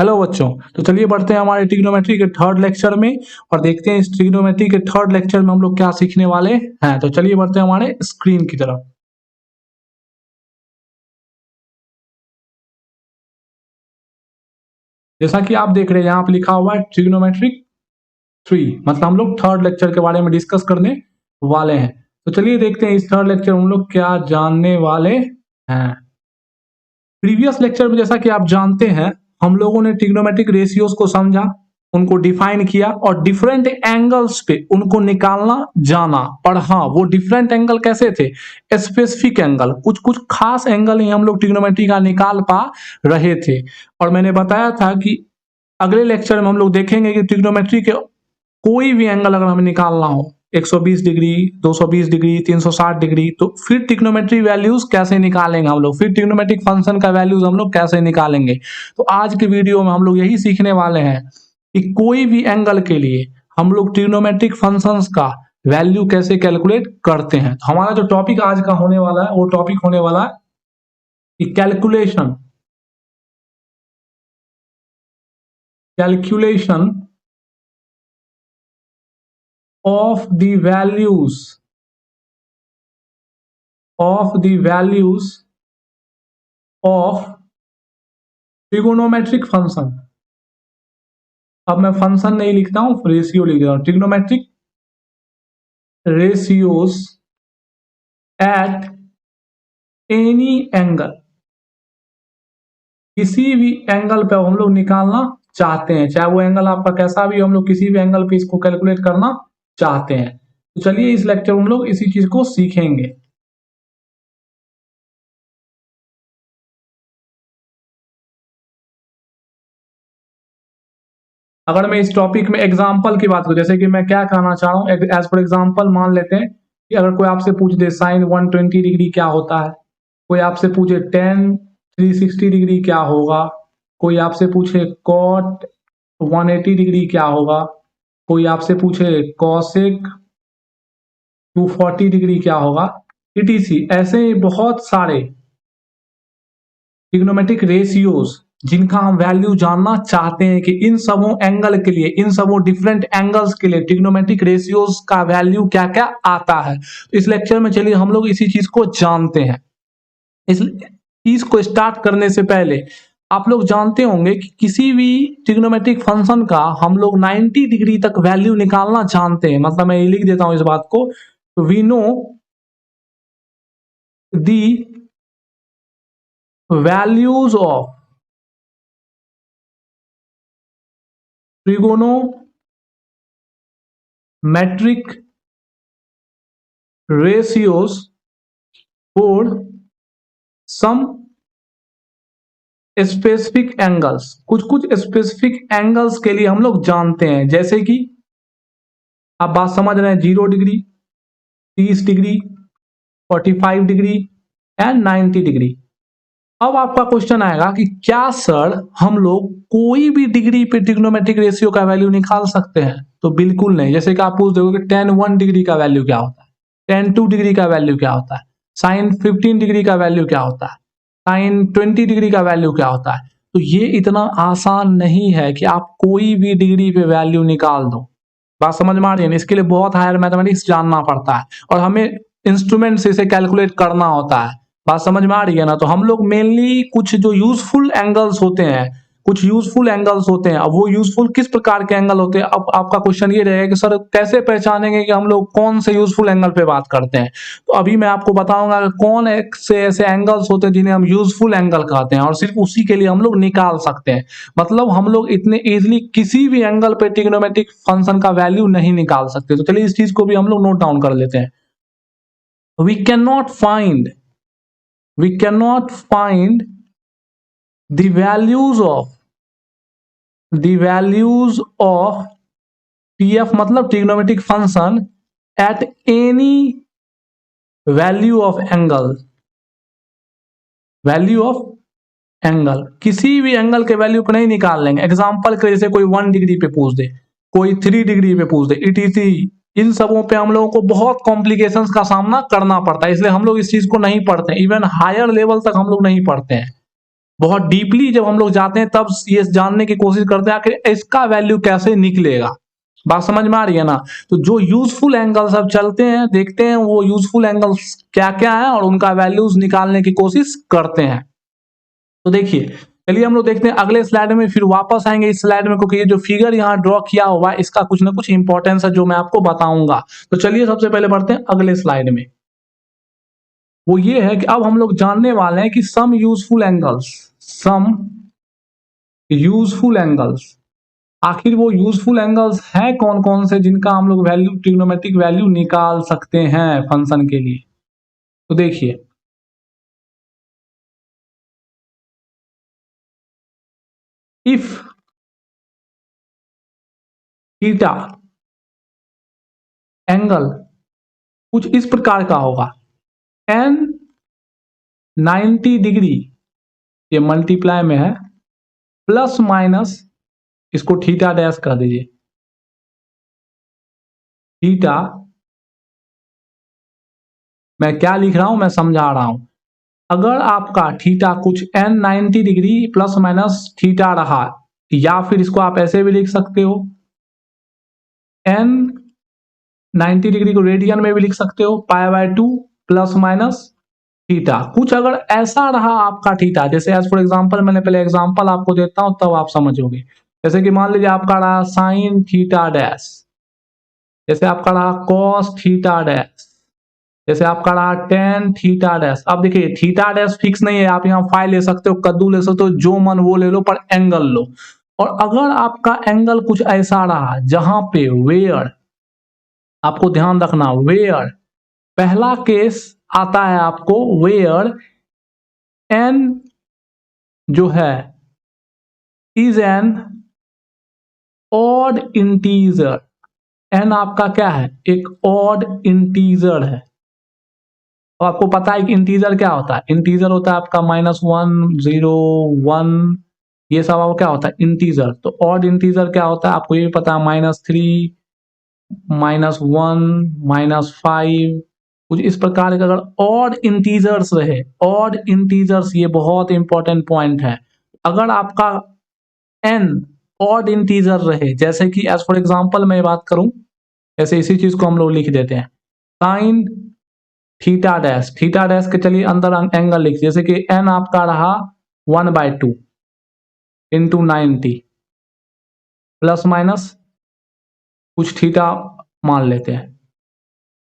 Hello बच्चों, तो चलिए बढ़ते हैं हमारे ट्रिग्नोमेट्री के थर्ड लेक्चर में और देखते हैं इस ट्रिग्नोमेट्री के थर्ड लेक्चर में हम लोग क्या सीखने वाले हैं। तो चलिए बढ़ते हैं हमारे स्क्रीन की तरफ। जैसा कि आप देख रहे हैं यहाँ पे लिखा हुआ है ट्रिग्नोमेट्रिक 3, मतलब हम लोग थर्ड लेक्चर के बारे में डिस्कस करने वाले हैं। तो चलिए देखते हैं इस थर्ड लेक्चर में हम लोग क्या जानने वाले हैं। प्रीवियस लेक्चर में जैसा कि आप जानते हैं हम लोगों ने ट्रिग्नोमेट्रिक रेशियोज को समझा, उनको डिफाइन किया और डिफरेंट एंगल्स पे उनको निकालना जाना। पर हाँ, वो डिफरेंट एंगल कैसे थे? स्पेसिफिक एंगल, कुछ कुछ खास एंगल ही हम लोग ट्रिग्नोमेट्री का निकाल पा रहे थे। और मैंने बताया था कि अगले लेक्चर में हम लोग देखेंगे कि ट्रिग्नोमेट्री के कोई भी एंगल अगर हमें निकालना हो, 120 डिग्री, 220 डिग्री, 360 डिग्री, तो फिर ट्रिग्नोमेट्री वैल्यूज कैसे निकालेंगे हम लोग, फिर ट्रिग्नोमेट्रिक फंक्शन का वैल्यूज हम लोग कैसे निकालेंगे। तो आज के वीडियो में हम लोग यही सीखने वाले हैं कि कोई भी एंगल के लिए हम लोग ट्रिग्नोमेट्रिक फंक्शंस का वैल्यू कैसे कैलकुलेट करते हैं। तो हमारा जो टॉपिक आज का होने वाला है वो टॉपिक होने वाला है कि calculation of the values of trigonometric function. अब मैं फंक्शन नहीं लिखता हूं, रेशियो लिख रहा हूं। Trigonometric ratios at any angle, किसी भी एंगल पे हम लोग निकालना चाहते हैं, चाहे वो एंगल आपका कैसा भी, हम लोग किसी भी एंगल पे इसको कैलकुलेट करना चाहते हैं। तो चलिए इस लेक्चर में हम लोग इसी चीज को सीखेंगे। अगर मैं इस टॉपिक में एग्जाम्पल की बात करूं, जैसे कि मैं क्या कहना चाह रहा हूं, एज फॉर एग्जाम्पल मान लेते हैं कि अगर कोई आपसे पूछ दे साइन 120 डिग्री क्या होता है, कोई आपसे पूछे टेन 360 डिग्री क्या होगा, कोई आपसे पूछे कॉट 180 डिग्री क्या होगा, कोई आपसे पूछे कॉसेक 240 डिग्री क्या होगा, इटीसी। ऐसे ही बहुत सारे ट्रिग्नोमेट्रिक रेशियोज जिनका हम वैल्यू जानना चाहते हैं कि इन सबों एंगल के लिए, इन सबों डिफरेंट एंगल्स के लिए ट्रिग्नोमेट्रिक रेशियोज का वैल्यू क्या क्या आता है। तो इस लेक्चर में चलिए हम लोग इसी चीज को जानते हैं। इस चीज को स्टार्ट करने से पहले आप लोग जानते होंगे कि किसी भी ट्रिग्नोमेट्रिक फंक्शन का हम लोग 90 डिग्री तक वैल्यू निकालना जानते हैं। मतलब मैं ये लिख देता हूं इस बात को, we know the values of trigonometric ratios for some specific angles। कुछ कुछ स्पेसिफिक एंगल्स के लिए हम लोग जानते हैं, जैसे कि आप बात समझ रहे हैं 0 degree, 30 degree, 45 degree and 90 degree. अब आपका क्वेश्चन आएगा कि क्या सर हम लोग कोई भी डिग्री पे ट्रिग्नोमेट्रिक रेशियो का वैल्यू निकाल सकते हैं? तो बिल्कुल नहीं। जैसे कि आप पूछ दोगे कि tan 1 डिग्री का वैल्यू क्या होता है, tan 2 डिग्री का वैल्यू क्या होता है, sin 15 डिग्री का वैल्यू क्या होता है, sin 20 डिग्री का वैल्यू क्या होता है। तो ये इतना आसान नहीं है कि आप कोई भी डिग्री पे वैल्यू निकाल दो। बात समझ में आ रही है? इसके लिए बहुत हायर मैथमेटिक्स जानना पड़ता है और हमें इंस्ट्रूमेंट से इसे कैलकुलेट करना होता है। बात समझ में आ रही है ना? तो हम लोग मेनली कुछ जो यूजफुल एंगल्स होते हैं, कुछ यूजफुल एंगल्स होते हैं। अब वो यूजफुल किस प्रकार के एंगल होते हैं? अब आपका क्वेश्चन ये रहेगा कि सर कैसे पहचानेंगे कि हम लोग कौन से यूजफुल एंगल पे बात करते हैं। तो अभी मैं आपको बताऊंगा कि कौन से ऐसे एंगल्स होते हैं जिन्हें हम यूजफुल एंगल कहते हैं और सिर्फ उसी के लिए हम लोग निकाल सकते हैं। मतलब हम लोग इतने इजिली किसी भी एंगल पे ट्रिग्नोमेट्रिक फंक्शन का वैल्यू नहीं निकाल सकते। तो चलिए इस चीज को भी हम लोग नोट डाउन कर लेते हैं। we cannot find the values of TF मतलब trigonometric function at any value of angle, किसी भी एंगल के वैल्यू पे नहीं निकाल लेंगे। एग्जांपल के जैसे कोई 1 डिग्री पे पूछ दे, कोई 3 डिग्री पे पूछ दे, इटीसी। इन सबों पे हम लोगों को बहुत कॉम्प्लिकेशंस का सामना करना पड़ता है, इसलिए हम लोग इस चीज को नहीं पढ़ते हैं। इवन हायर लेवल तक हम लोग नहीं पढ़ते हैं। बहुत डीपली जब हम लोग जाते हैं तब ये जानने की कोशिश करते हैं आखिर इसका वैल्यू कैसे निकलेगा। बात समझ में आ रही है ना। तो जो यूजफुल एंगल्स अब चलते हैं, देखते हैं वो यूजफुल एंगल्स क्या क्या है और उनका वैल्यूज निकालने की कोशिश करते हैं। तो देखिए, चलिए हम लोग देखते हैं अगले स्लाइड में, फिर वापस आएंगे इस स्लाइड में, क्योंकि ये जो फिगर यहाँ ड्रॉ किया हुआ है इसका कुछ ना कुछ इंपॉर्टेंस है जो मैं आपको बताऊंगा। तो चलिए सबसे पहले बढ़ते हैं अगले स्लाइड में। वो ये है कि अब हम लोग जानने वाले हैं कि सम यूजफुल एंगल्स, आखिर वो यूजफुल एंगल्स हैं कौन कौन से जिनका हम लोग वैल्यू, ट्रिग्नोमेट्रिक वैल्यू निकाल सकते हैं फंक्शन के लिए। तो देखिए, इफ थीटा एंगल कुछ इस प्रकार का होगा, एन 90 डिग्री, ये मल्टीप्लाई में है, प्लस माइनस, इसको थीटा डैश कर दीजिए, थीटा, मैं क्या लिख रहा हूं मैं समझा रहा हूं। अगर आपका थीटा कुछ n 90 degree plus minus theta रहा, या फिर इसको आप ऐसे भी लिख सकते हो, एन 90 डिग्री को रेडियन में भी लिख सकते हो, π/2 प्लस माइनस थीटा, कुछ अगर ऐसा रहा आपका थीटा, जैसे एज फॉर एग्जांपल, मैंने पहले एग्जांपल आपको देता हूं तब आप समझोगे। जैसे कि मान लीजिए आपका रहा साइन थीटा डैश, जैसे आपका रहा कॉस थीटा डैश, जैसे आपका रहा टेन थीटा डैश। अब देखिए थीटा डैश फिक्स नहीं है, आप यहाँ फाइ ले सकते हो, कद्दू ले सकते हो, जो मन वो ले लो, पर एंगल लो। और अगर आपका एंगल कुछ ऐसा रहा जहां पे वेयर, आपको ध्यान रखना, वेयर, पहला केस आता है आपको वेयर एन जो है is an odd integer, n आपका क्या है, एक ऑड इंटीजर है। तो आपको पता है कि इंटीजर क्या होता है, इंटीजर होता है आपका -1 0 1, ये सब आपको क्या होता है इंटीजर। तो ऑड इंटीजर क्या होता है आपको ये भी पता है, -3 -1 -5, कुछ इस प्रकार के अगर ऑड इंटीजर्स रहे, ऑड इंटीजर्स, ये बहुत इंपॉर्टेंट पॉइंट है। अगर आपका एन ऑड इंटीजर रहे, जैसे कि एज फॉर एग्जांपल मैं बात करूं, जैसे इसी चीज को हम लोग लिख देते हैं, sine theta dash, theta dash के चलिए अंदर एंगल लिख, जैसे कि एन आपका रहा 1/2 इंटू 90 प्लस माइनस कुछ थीटा मान लेते हैं।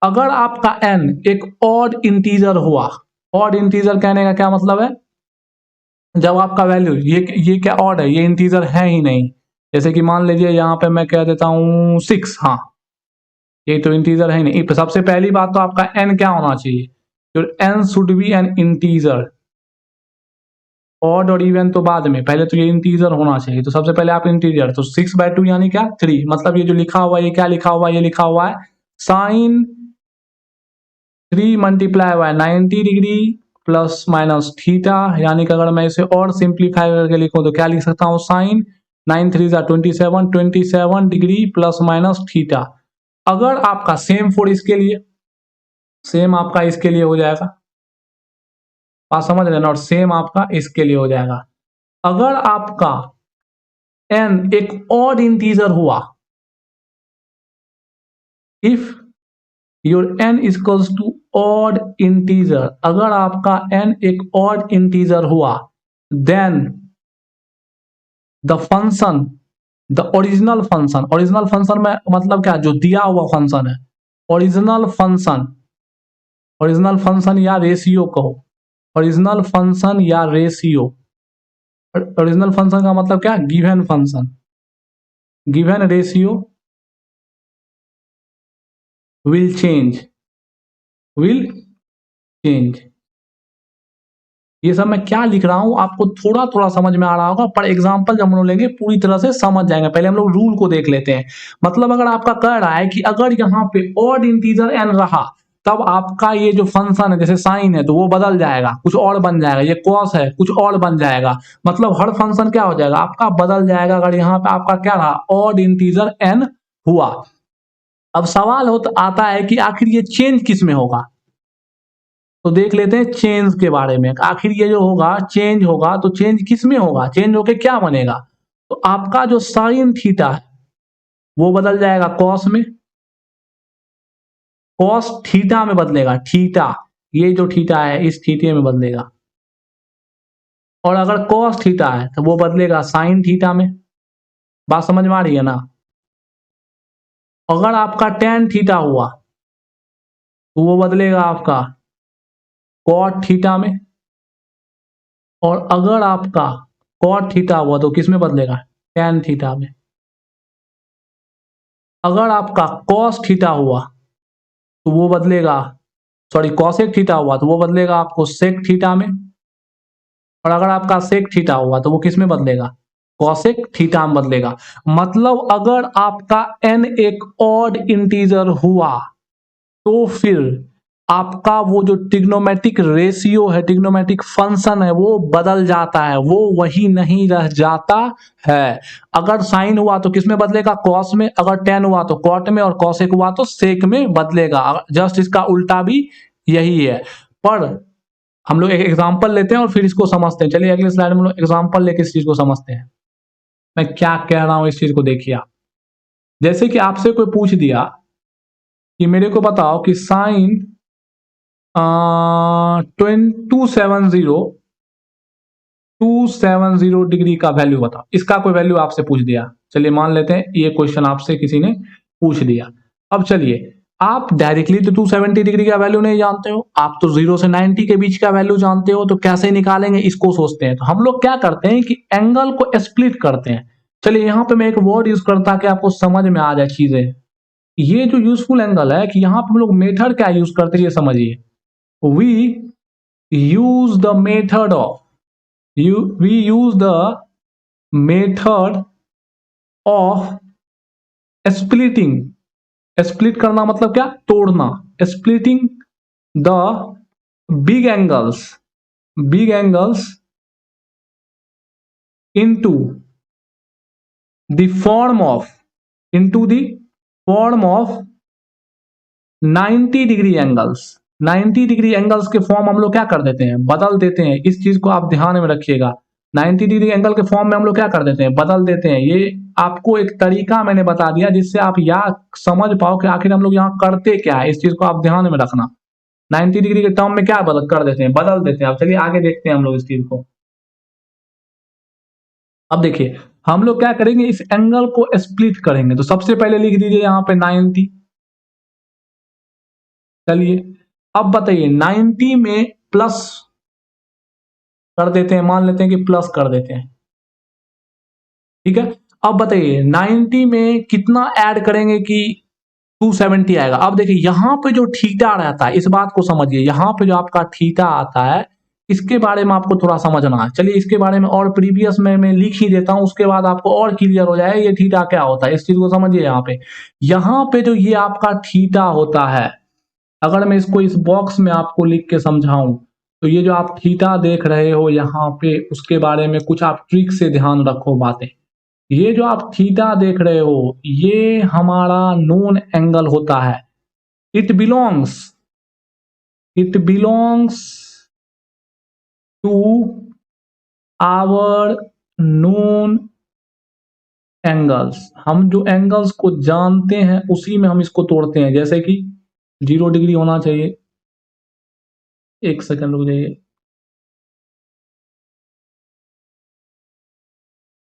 अगर आपका एन एक ऑड इंटीजर हुआ, ऑड इंटीजर कहने का क्या मतलब है, जब आपका वैल्यू ये क्या ऑड है, ये इंटीजर है ही नहीं, जैसे कि मान लीजिए यहाँ पे मैं कह देता हूं 6, हाँ ये तो इंटीजर है ही नहीं। सबसे पहली बात तो आपका एन क्या होना चाहिए, n should be an integer, odd और इवन तो बाद में, पहले तो ये इंटीजर होना चाहिए। तो सबसे पहले आप इंटीजर, तो 6/2 यानी क्या 3, मतलब ये जो लिखा हुआ है ये क्या लिखा हुआ है, ये लिखा हुआ है sine 3 multiply by 90 degree plus minus theta, यानी कि अगर मैं इसे और सिंप्लीफाई करके लिखूं तो क्या लिख सकता हूं, sine 9 3 27 degree plus minus theta. अगर आपका सेम फॉर इसके लिए, सेम आपका इसके लिए हो जाएगा, बात समझ रहे ना, और सेम आपका इसके लिए हो जाएगा। अगर आपका एन एक ऑड इंटीजर हुआ, if your n equals to odd integer, अगर आपका एन एक ऑड इंटीजर हुआ, then the function, the original function, original function में मतलब क्या, जो दिया हुआ फंक्शन है, ओरिजिनल फंक्शन, ओरिजिनल फंक्शन या रेशियो कहो, ओरिजिनल फंक्शन या रेशियो, ओरिजिनल फंक्शन का मतलब क्या, given function, given ratio will change, will change. ये सब मैं क्या लिख रहा हूं आपको थोड़ा थोड़ा समझ में आ रहा होगा, पर एग्जांपल जब हम लोग लेंगे पूरी तरह से समझ जाएंगे। पहले हम लोग रूल को देख लेते हैं। मतलब अगर आपका कह रहा है कि अगर यहाँ पे ऑड इंटीजर एन रहा, तब आपका ये जो फंक्शन है, जैसे साइन है तो वो बदल जाएगा, कुछ और बन जाएगा, ये कॉस है कुछ और बन जाएगा, मतलब हर फंक्शन क्या हो जाएगा आपका, बदल जाएगा। अगर यहाँ पे आपका क्या रहा, ऑड इंटीजर एन हुआ। अब सवाल आता है कि आखिर ये चेंज किस में होगा। तो देख लेते हैं चेंज के बारे में। आखिर ये जो होगा चेंज होगा तो चेंज किस में होगा, चेंज होके क्या बनेगा, तो आपका जो साइन थीटा है वो बदल जाएगा कॉस में, कॉस थीटा में बदलेगा, थीटा, ये जो थीटा है इस थीटे में बदलेगा। और अगर कॉस थीटा है तो वो बदलेगा साइन थीटा में। बात समझ में आ रही है ना। अगर आपका टेन थीटा हुआ तो वो बदलेगा आपका कॉट थीटा में। और अगर आपका कॉट थीटा हुआ तो किस में बदलेगा, टेन थीटा में। अगर आपका कॉस थीटा हुआ तो वो बदलेगा, सॉरी कॉसेक थीटा हुआ तो वो बदलेगा आपको सेक थीटा में। और अगर आपका सेक थीटा हुआ तो वो किस में बदलेगा, कॉसेक थीटा में बदलेगा। मतलब अगर आपका n एक ऑड इंटीजर हुआ तो फिर आपका वो जो ट्रिग्नोमेट्रिक रेशियो है, ट्रिग्नोमेट्रिक फंक्शन है, वो बदल जाता है, वो वही नहीं रह जाता है। अगर साइन हुआ तो किस में बदलेगा, कॉस में। अगर टेन हुआ तो कॉट में। और कॉसेक हुआ तो सेक में बदलेगा। जस्ट इसका उल्टा भी यही है। पर हम लोग एक एग्जांपल लेते हैं और फिर इसको समझते हैं। चलिए अगले स्लाइड में हम लोग एग्जांपल लेके इस चीज को समझते हैं। मैं क्या कह रहा हूं इस चीज को देखिए आप। जैसे कि आपसे कोई पूछ दिया कि मेरे को बताओ कि साइन 270 डिग्री का वैल्यू बताओ। इसका कोई वैल्यू आपसे पूछ दिया। चलिए मान लेते हैं ये क्वेश्चन आपसे किसी ने पूछ दिया। अब चलिए आप डायरेक्टली तो 270 डिग्री का वैल्यू नहीं जानते हो, आप तो 0 से 90 के बीच का वैल्यू जानते हो, तो कैसे निकालेंगे इसको सोचते हैं। तो हम लोग क्या करते हैं कि एंगल को स्प्लिट करते हैं। चलिए यहाँ पे मैं एक वर्ड यूज करता कि आपको समझ में आ जाए चीजें। ये जो यूजफुल एंगल है कि यहाँ पे हम लोग मेथड क्या यूज करते हैं ये समझिए। we use the method of we use the method of splitting। Split करना मतलब क्या, तोड़ना। splitting the big angles into the form of 90 degree angles. 90 degree angles के फॉर्म हम लोग क्या कर देते हैं, बदल देते हैं। इस चीज को आप ध्यान में रखिएगा। 90 डिग्री एंगल के फॉर्म में हम लोग क्या कर देते हैं, बदल देते हैं। ये आपको एक तरीका मैंने बता दिया जिससे आप यह समझ पाओ कि आखिर हम लोग यहाँ करते क्या है। इस चीज को आप ध्यान में रखना। 90 डिग्री के टर्म में क्या बदल कर देते हैं, बदल देते हैं। अब चलिए आगे देखते हैं हम लोग इस चीज को। अब देखिए हम लोग क्या करेंगे, इस एंगल को स्प्लिट करेंगे। तो सबसे पहले लिख दीजिए यहाँ पे 90। चलिए अब बताइए 90 में प्लस कर देते हैं, मान लेते हैं कि प्लस कर देते हैं, ठीक है। अब बताइए 90 में कितना ऐड करेंगे कि 270 आएगा। अब देखिए यहां पे जो थीटा रहता है, इस बात को समझिए। यहां पे जो आपका थीटा आता है इसके बारे में आपको थोड़ा समझना है। चलिए इसके बारे में और प्रीवियस में मैं लिख ही देता हूं, उसके बाद आपको और क्लियर हो जाए ये थीटा क्या होता है। इस चीज को समझिए। यहाँ पे जो ये आपका थीटा होता है, अगर मैं इसको इस बॉक्स में आपको लिख के समझाऊं तो ये जो आप थीटा देख रहे हो यहाँ पे, उसके बारे में कुछ आप ट्रिक से ध्यान रखो बातें। ये जो आप थीटा देख रहे हो ये हमारा नोन एंगल होता है। It belongs to our known angles. हम जो एंगल्स को जानते हैं उसी में हम इसको तोड़ते हैं। जैसे कि 0 डिग्री होना चाहिए, एक सेकंड रुक जाइए।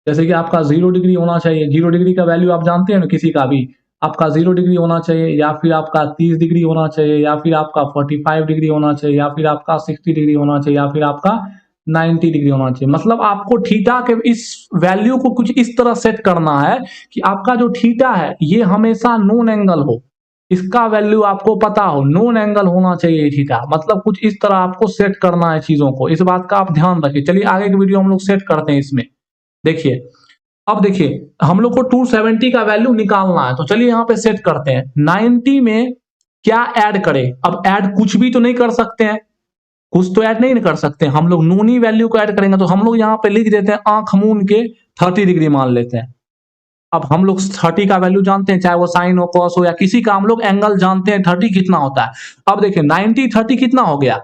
जैसे कि आपका 0 डिग्री होना चाहिए। 0 डिग्री का वैल्यू आप जानते हैं ना, किसी का भी आपका 0 डिग्री होना चाहिए, या फिर आपका 30 डिग्री होना चाहिए, या फिर आपका 45 डिग्री होना चाहिए, या फिर आपका 60 डिग्री होना चाहिए, या फिर आपका 90 डिग्री होना चाहिए। मतलब आपको थीटा के इस वैल्यू को कुछ इस तरह सेट करना है कि आपका जो थीटा है ये हमेशा नोन एंगल हो, इसका वैल्यू आपको पता हो, नोन एंगल होना चाहिए थीटा। मतलब कुछ इस तरह आपको सेट करना है चीजों को, इस बात का आप ध्यान रखिए। चलिए आगे की वीडियो हम लोग सेट करते हैं इसमें। देखिए अब देखिए हम लोग को 270 का वैल्यू निकालना है, तो चलिए यहाँ पे सेट करते हैं। 90 में क्या ऐड करें, अब ऐड कुछ भी तो नहीं कर सकते हैं, कुछ तो ऐड नहीं कर सकते हम लोग, नूनी वैल्यू को ऐड करेंगे। तो हम लोग यहाँ पे लिख देते हैं आंख मून के 30 डिग्री मान लेते हैं। अब हम लोग 30 का वैल्यू जानते हैं, चाहे वो साइन हो कॉस हो या किसी का हम लोग एंगल जानते हैं 30 कितना होता है। अब देखिए 90 30 कितना हो गया,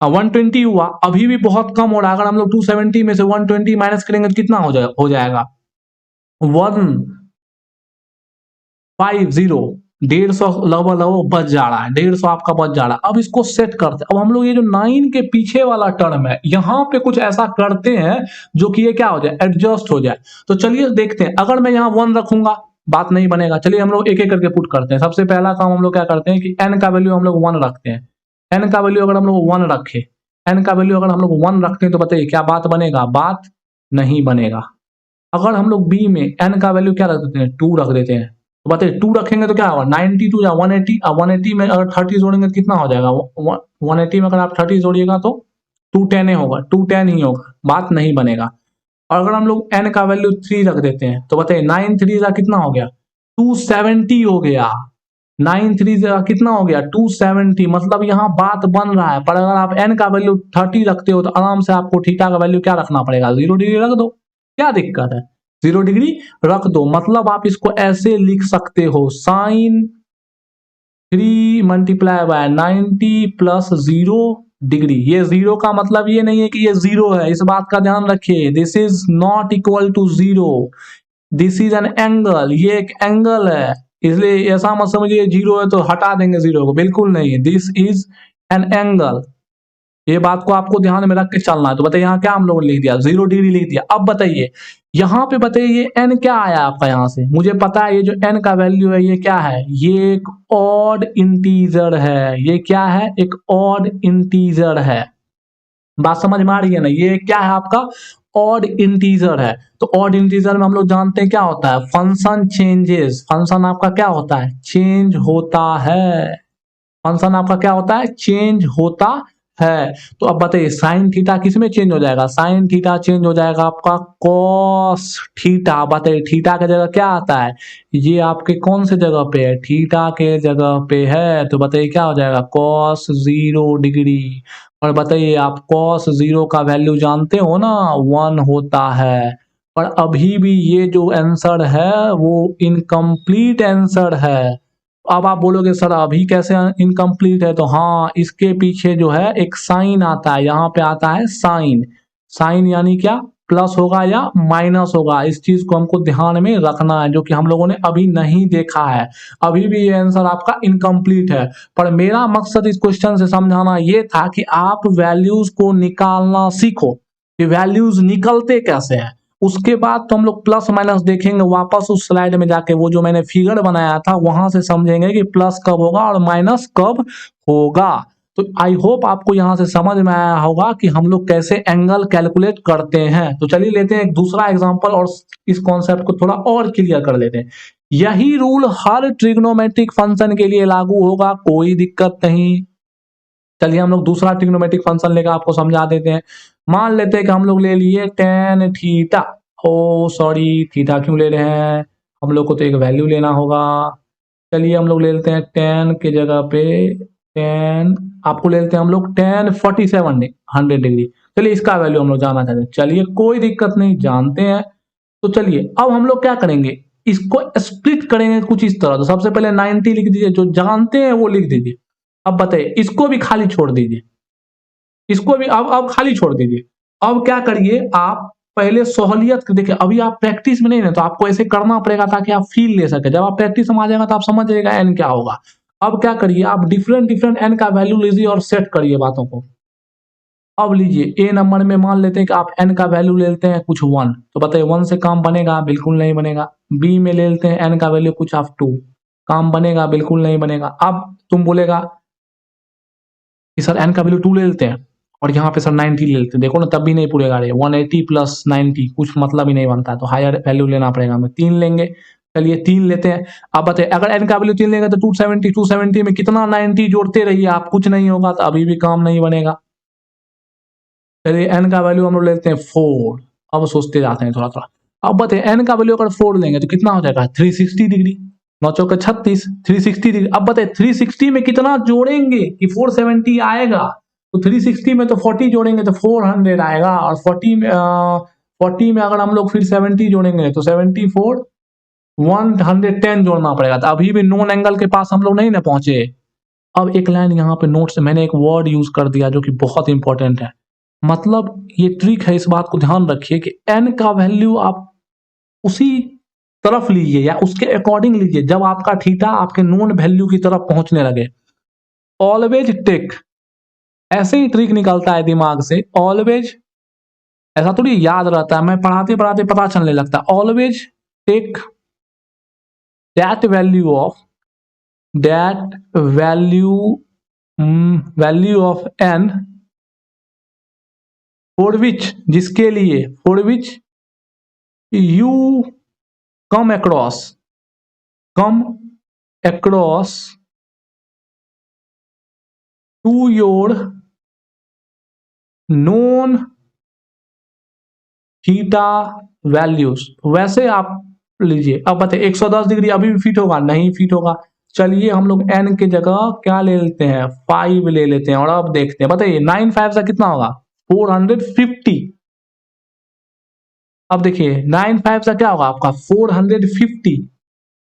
120 हुआ, अभी भी बहुत कम हो रहा है। अगर हम लोग 270 में से 120 माइनस करेंगे तो कितना हो जाएगा 150, 150 लगभग लगभग बच जा रहा है, 150 आपका बच जा रहा है। अब इसको सेट करते हैं। अब हम लोग ये जो 9 के पीछे वाला टर्म है यहां पे कुछ ऐसा करते हैं जो कि ये क्या हो जाए, एडजस्ट हो जाए। तो चलिए देखते हैं। अगर मैं यहाँ 1 रखूंगा बात नहीं बनेगा। चलिए हम लोग एक एक करके पुट करते हैं। सबसे पहला काम हम लोग क्या करते हैं कि n का वैल्यू हम लोग 1 रखते हैं। n का वैल्यू अगर हम लोग 1 रखे, n का वैल्यू अगर हम लोग 1 रखते हैं तो बताइए क्या बात बनेगा, बात नहीं बनेगा। अगर हम लोग b में n का वैल्यू क्या रख देते हैं, 2 रख देते हैं, तो बताइए 2 रखेंगे तो क्या होगा, 92 या 180। 180 में अगर 30 जोड़ेंगे तो कितना हो जाएगा, 180 में अगर आप 30 जोड़िएगा तो 210 होगा, 210 ही होगा, बात नहीं बनेगा। और अगर हम लोग n का वैल्यू 3 रख देते हैं तो बताइए 9 3 का कितना हो गया, 270 हो गया। 9 3 का कितना हो गया, 270। मतलब यहाँ बात बन रहा है। पर अगर आप n का वैल्यू 30 रखते हो तो आराम से आपको थीटा का वैल्यू क्या रखना पड़ेगा, 0 डिग्री रख दो, क्या दिक्कत है, 0 डिग्री रख दो। मतलब आप इसको ऐसे लिख सकते हो, sine 3 multiply by 90 plus 0 degree. ये 0 का मतलब ये नहीं है कि ये 0 है, इस बात का ध्यान रखिए। This is not equal to 0, this is an angle, ये एक एंगल है। इसलिए ऐसा मत समझिए 0 है तो हटा देंगे 0 को, बिल्कुल नहीं। दिस इज एन एंगल, ये बात को आपको ध्यान में रख के चलना है। तो बताइए यहाँ क्या हम लोगों ने लिख दिया, 0 डिग्री लिख दिया। अब बताइए यहाँ पे बताइए ये n क्या आया आपका, यहाँ से मुझे पता है ये जो n का वैल्यू है ये क्या है, ये एक ऑड इंटीजर है। ये क्या है, एक ऑड इंटीजर है। बात समझ में आ रही है ना, ये क्या है आपका ऑड इंटीजर है। तो ऑड इंटीजर में हम लोग जानते हैं क्या होता है, फंक्शन चेंजेस। फंक्शन आपका क्या होता है, चेंज होता है। फंक्शन आपका क्या होता है, चेंज होता है। तो अब बताइए साइन थीटा किस में चेंज हो जाएगा, साइन थीटा चेंज हो जाएगा आपका कॉस थीटा। बताइए थीटा की जगह क्या आता है, ये आपके कौन से जगह पे है, थीटा के जगह पे है। तो बताइए क्या हो जाएगा, कॉस 0 डिग्री। और बताइए आप कॉस 0 का वैल्यू जानते हो ना, 1 होता है। पर अभी भी ये जो आंसर है वो इनकम्प्लीट आंसर है। अब आप बोलोगे सर अभी कैसे इनकम्प्लीट है, तो हाँ इसके पीछे जो है एक साइन आता है, यहाँ पे आता है साइन। साइन यानी क्या, प्लस होगा या माइनस होगा, इस चीज को हमको ध्यान में रखना है, जो कि हम लोगों ने अभी नहीं देखा है। अभी भी ये आंसर आपका इनकम्प्लीट है। पर मेरा मकसद इस क्वेश्चन से समझाना ये था कि आप वैल्यूज को निकालना सीखो कि वैल्यूज निकलते कैसे हैं। उसके बाद तो हम लोग प्लस माइनस देखेंगे वापस उस स्लाइड में जाके, वो जो मैंने फिगर बनाया था वहां से समझेंगे कि प्लस कब होगा और माइनस कब होगा। तो आई होप आपको यहां से समझ में आया होगा कि हम लोग कैसे एंगल कैलकुलेट करते हैं। तो चलिए लेते हैं एक दूसरा एग्जांपल और इस कॉन्सेप्ट को थोड़ा और क्लियर कर लेते हैं। यही रूल हर ट्रिग्नोमेट्रिक फंक्शन के लिए लागू होगा, कोई दिक्कत नहीं। चलिए हम लोग दूसरा ट्रिग्नोमेट्रिक फंक्शन लेकर आपको समझा देते हैं। मान लेते हैं कि हम लोग ले लिए टेन थीटा। ओ सॉरी, थीटा क्यों ले रहे हैं, हम लोग को तो एक वैल्यू लेना होगा। चलिए हम लोग ले लेते हैं टेन के जगह पे टेन, आपको ले लेते हैं हम लोग टेन 47 100 डिग्री। चलिए इसका वैल्यू हम लोग जानना चाहते हैं। चलिए कोई दिक्कत नहीं, जानते हैं। तो चलिए अब हम लोग क्या करेंगे, इसको स्प्लिट करेंगे कुछ इस तरह। तो सबसे पहले 90 लिख दीजिए, जो जानते हैं वो लिख दीजिए। अब बताइए इसको भी खाली छोड़ दीजिए, इसको भी अब खाली छोड़ दीजिए। अब क्या करिए आप, पहले सहूलियत देखिए, अभी आप प्रैक्टिस में नहीं ना, तो आपको ऐसे करना पड़ेगा ताकि आप फील ले सके। जब आप प्रैक्टिस में आ जाएगा तो आप समझ जाएगा एन क्या होगा। अब क्या करिए आप डिफरेंट डिफरेंट एन का वैल्यू लीजिए और सेट करिए बातों को। अब लीजिए ए नंबर में मान लेते हैं कि आप एन का वैल्यू ले लेते हैं कुछ 1, तो बताइए 1 से काम बनेगा, बिल्कुल नहीं बनेगा। बी में ले लेते हैं एन का वैल्यू कुछ आप 2, काम बनेगा, बिल्कुल नहीं बनेगा। अब तुम बोलेगा कि सर एन का वैल्यू 2 ले लेते हैं और यहाँ पे सर 90 ले लेते हैं, देखो ना तब भी नहीं पूरेगा रे, 180 प्लस 90 कुछ मतलब ही नहीं बनता, तो हायर वैल्यू लेना पड़ेगा, हमें 3 लेंगे। चलिए 3 लेते हैं। अब बताइए अगर एन का वैल्यू 3 लेंगे तो 270 में कितना 90 जोड़ते रहिए आप, कुछ नहीं होगा, तो अभी भी काम नहीं बनेगा। चलिए एन का वैल्यू हम लोग लेते हैं 4। अब सोचते जाते हैं थोड़ा थोड़ा। अब बताइए एन का वैल्यू अगर 4 लेंगे तो कितना हो जाएगा, 360 डिग्री। 9 चौके 36, 360 डिग्री। अब बताइए 360 में कितना जोड़ेंगे कि 470 आएगा, तो 360 में तो 40 जोड़ेंगे तो 400 आएगा, और 40 में अगर हम लोग फिर 70 जोड़ेंगे तो 74 110 जोड़ना पड़ेगा। तो अभी भी नॉन एंगल के पास हम लोग नहीं ना पहुंचे। अब एक लाइन यहाँ पे नोट्स मैंने एक वर्ड यूज कर दिया जो कि बहुत इंपॉर्टेंट है। मतलब ये ट्रिक है, इस बात को ध्यान रखिए कि n का वैल्यू आप उसी तरफ लीजिए या उसके अकॉर्डिंग लीजिए जब आपका थीटा आपके नोन वैल्यू की तरफ पहुंचने लगे। ऑलवेज टेक, ऐसे ही ट्रिक निकलता है दिमाग से। ऑलवेज ऐसा थोड़ी याद रहता है, मैं पढ़ाते पढ़ाते पता चलने लगता है। Always take that value of n for which, जिसके लिए, for which you come across to your known theta values. वैसे आप लीजिए। अब बताइए 110 डिग्री अभी भी फिट होगा? नहीं फिट होगा। चलिए हम लोग n के जगह क्या ले लेते हैं, 5 ले लेते हैं और अब देखते हैं। बताइए 9 5 से कितना होगा? 450। अब देखिए 9 5 से क्या होगा आपका? 450,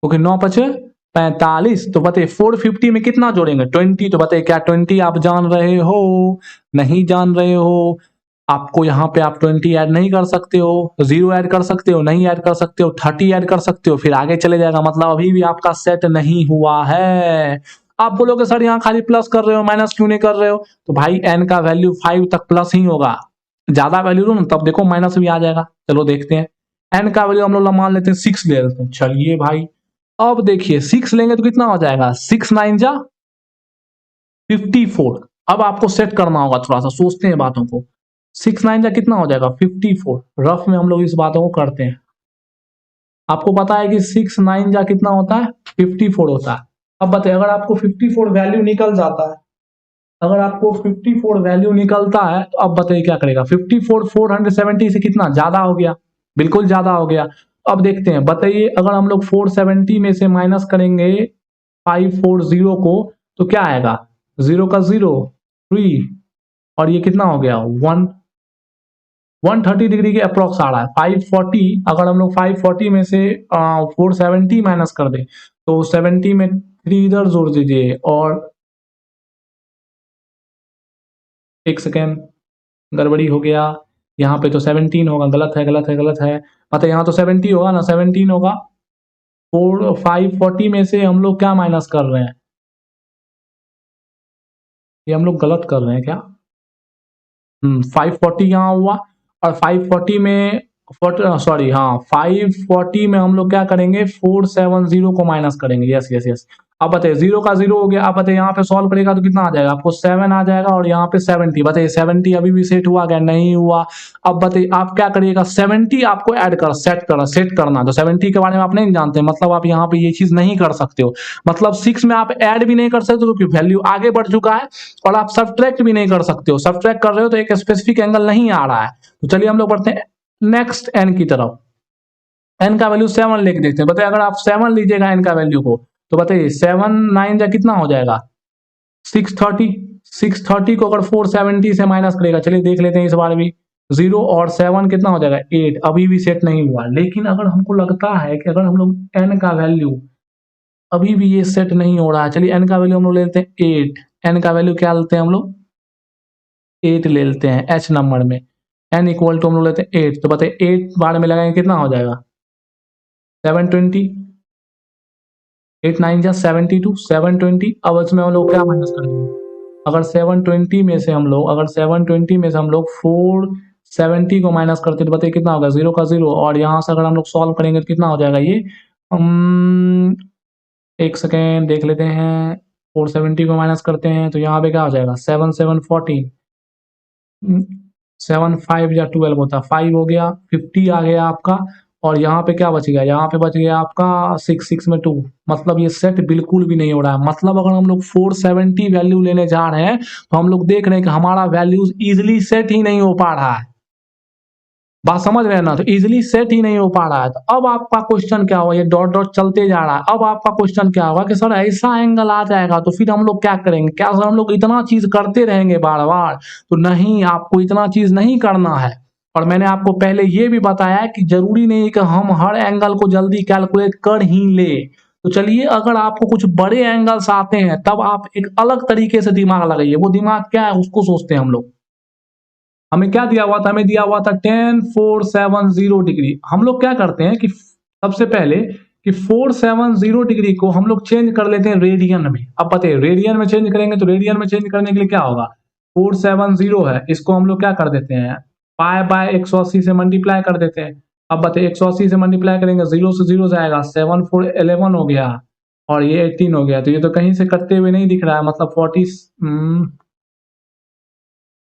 क्योंकि 9 5 45। तो बताइए 450 में कितना जोड़ेंगे? 20। तो बताइए क्या 20 आप जान रहे हो? नहीं जान रहे हो? आपको यहाँ पे आप 20 ऐड नहीं कर सकते हो, 0 ऐड कर सकते हो, नहीं ऐड कर सकते हो, 30 ऐड कर सकते हो, फिर आगे चले जाएगा। मतलब अभी भी आपका सेट नहीं हुआ है। आप बोलोगे सर यहाँ खाली प्लस कर रहे हो, माइनस क्यों नहीं कर रहे हो? तो भाई n का वैल्यू 5 तक प्लस ही होगा। ज्यादा वैल्यू लो ना तब देखो माइनस भी आ जाएगा। चलो देखते हैं। n का वैल्यू हम लोग मान लेते हैं 6 ले लेते हैं। चलिए भाई अब देखिए 6 लेंगे तो कितना हो जाएगा? 6 9 जा 54। अब आपको सेट करना होगा, थोड़ा सा सोचते हैं बातों को। 6 9 जा कितना हो जाएगा? 54। रफ में हम लोग इस बातों को करते हैं। आपको पता है कि 6 9 जा कितना होता है? 54 होता है। अब बताइए अगर आपको 54 वैल्यू निकल जाता है, अगर आपको 54 वैल्यू निकलता है तो अब बताइए क्या करेगा? 54 470 से कितना ज्यादा हो गया? बिल्कुल ज्यादा हो गया। अब देखते हैं, बताइए अगर हम लोग 470 में से माइनस करेंगे 540 को तो क्या आएगा? 0 का 0 3 और ये कितना हो गया? 130 डिग्री के अप्रोक्स आ रहा है। 540, अगर हम लोग 540 में से 470 माइनस कर दें तो 70 में 3 इधर जोड़ दीजिए और एक सेकेंड गड़बड़ी हो गया। यहाँ पे तो 17 होगा, गलत है गलत है गलत है। मतलब यहाँ तो 70 होगा ना, 17 होगा। 540 में से हम लोग क्या माइनस कर रहे हैं? ये हम लोग गलत कर रहे हैं क्या? 540 यहाँ हुआ और 540 में सॉरी हाँ 540 में हम लोग क्या करेंगे? 470 को माइनस करेंगे। Yes yes yes. अब बताइए 0 का 0 हो गया। अब बताइए यहाँ पे सॉल्व करेगा तो कितना आ जाएगा आपको? 7 आ जाएगा और यहाँ पे 70। बताइए 70 अभी भी सेट हुआ क्या? नहीं हुआ। अब बताइए आप क्या करिएगा? 70 आपको ऐड कर सेट करना। तो 70 के बारे में आप नहीं जानते, मतलब आप यहाँ पे ये चीज नहीं कर सकते हो। मतलब 6 में आप ऐड भी नहीं कर सकते क्योंकि वैल्यू आगे बढ़ चुका है और आप सब्ट्रैक्ट भी नहीं कर सकते हो। सब्ट्रैक्ट कर रहे हो तो एक स्पेसिफिक एंगल नहीं आ रहा है। तो चलिए हम लोग बढ़ते हैं नेक्स्ट n की तरफ। n का वैल्यू 7 लेके देखते हैं। बताइए अगर आप 7 लीजिएगा n का वैल्यू को तो बताइए 7 9 जा कितना हो जाएगा? 630। 630 को अगर 470 से माइनस करेगा, चलिए देख लेते हैं इस बार भी। 0 और 7 कितना हो जाएगा? 8। अभी भी सेट नहीं हुआ। लेकिन अगर हमको लगता है कि अगर हम लोग n का वैल्यू अभी भी ये सेट नहीं हो रहा है, चलिए n का वैल्यू हम लोग ले लेते हैं 8। n का वैल्यू क्या लेते हैं हम लोग? 8 ले लेते हैं h नंबर में। n इक्वल टू हम लोग लेते हैं 8। तो बताइए 8 बार में लगाएंगे कितना हो जाएगा? 720। 8 9 जा 72, 720। अब इसमें हम लोग क्या माइनस करेंगे? अगर 720 में से हम लोग 470 को माइनस करते तो बताइए कितना होगा? 0 का 0 और यहाँ से अगर हम लोग सॉल्व करेंगे तो कितना हो जाएगा ये? एक सेकेंड देख लेते हैं। 470 को माइनस करते हैं तो यहाँ पे क्या हो जाएगा? 7 7 14। 7 5 या 12 होता, 5 हो गया, 50 आ गया आपका। और यहाँ पे क्या बच गया? यहाँ पे बच गया आपका 6 6 में 2। मतलब ये सेट बिल्कुल भी नहीं हो रहा है। मतलब अगर हम लोग 470 वैल्यू लेने जा रहे हैं तो हम लोग देख रहे हैं कि हमारा वैल्यूज इजिली सेट ही नहीं हो पा रहा है। बात समझ रहे हैं ना? तो इजिली सेट ही नहीं हो पा रहा है। तो अब आपका क्वेश्चन क्या होगा? ये डॉट डॉट चलते जा रहा है। अब आपका क्वेश्चन क्या होगा कि सर ऐसा एंगल आ जाएगा तो फिर हम लोग क्या करेंगे? क्या सर हम लोग इतना चीज करते रहेंगे बार बार? तो नहीं, आपको इतना चीज नहीं करना है। और मैंने आपको पहले ये भी बताया कि जरूरी नहीं कि हम हर एंगल को जल्दी कैलकुलेट कर ही ले। तो चलिए, अगर आपको कुछ बड़े एंगल्स आते हैं तब आप एक अलग तरीके से दिमाग लगाइए। वो दिमाग क्या है उसको सोचते हैं हम लोग। हमें क्या दिया हुआ था? हमें दिया हुआ था 10 4 7 0 डिग्री। हम लोग क्या करते हैं कि सबसे पहले कि 4 7 0 डिग्री को हम लोग चेंज कर लेते हैं रेडियन में। अब बताइए, रेडियन में चेंज करेंगे तो रेडियन में चेंज करने के लिए क्या होगा? 4 7 0 है, इसको हम लोग क्या कर देते हैं? पाई बाय 180 से मल्टीप्लाई कर देते हैं। अब बताइए, 180 से मल्टीप्लाई करेंगे, 0 से 0 जाएगा, 7 4 11 हो गया, और ये 18 हो गया। तो ये तो कहीं से कटते हुए नहीं दिख रहा है, मतलब 40,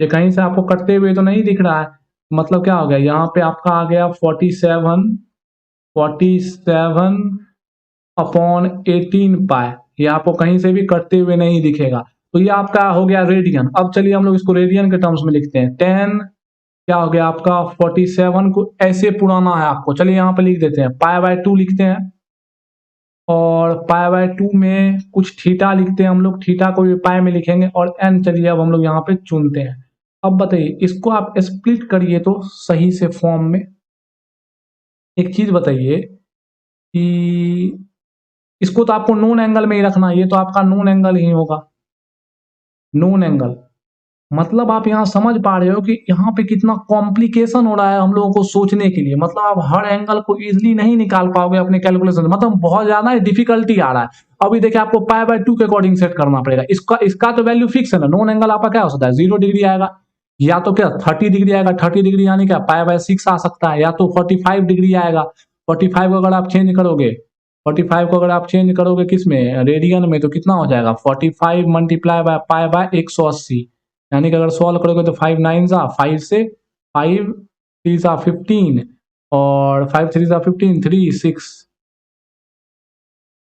ये कहीं से आपको कटते हुए तो नहीं दिख रहा है। मतलब क्या हो गया? यहाँ पे आपका आ गया 47 अपॉन 18 पाई। ये आपको कहीं से भी कटते हुए नहीं दिखेगा। तो ये आपका हो गया रेडियन। अब चलिए हम लोग इसको रेडियन के टर्म्स में लिखते हैं। 10 क्या हो गया आपका? 47 को ऐसे पुराना है आपको, चलिए यहाँ पे लिख देते हैं, पाई बाय 2 लिखते हैं, और पाई बाय 2 में कुछ थीटा लिखते हैं हम लोग, थीटा को भी पाई में लिखेंगे, और एन चलिए अब हम लोग यहाँ पे चुनते हैं। अब बताइए, इसको आप स्प्लिट करिए तो सही से फॉर्म में। एक चीज बताइए कि इसको तो आपको नोन एंगल में ही रखना है, ये तो आपका नोन एंगल ही होगा, नोन एंगल। मतलब आप यहाँ समझ पा रहे हो कि यहाँ पे कितना कॉम्प्लिकेशन हो रहा है हम लोगों को सोचने के लिए। मतलब आप हर एंगल को इजीली नहीं निकाल पाओगे अपने कैलकुलेशन में, मतलब बहुत ज्यादा डिफिकल्टी आ रहा है। अभी देखिए, आपको पाई बाय 2 के अकॉर्डिंग सेट करना पड़ेगा। इसका तो वैल्यू फिक्स है ना। नॉन एंगल आपका क्या हो सकता है? 0 डिग्री आएगा, या तो क्या 30 डिग्री आएगा। 30 डिग्री यानी क्या? पाई बाय 6 आ सकता है, या तो 45 डिग्री आएगा। 45 को अगर आप चेंज करोगे, 45 को अगर आप चेंज करोगे किस में? रेडियन में, तो कितना हो जाएगा? 45 मल्टीप्लाई बाय पाई बाय 180, यानी कि अगर सॉल्व करोगे तो 5 9 जा 5 से 5 3 जा 15, और 5 3 जा 15 3 6,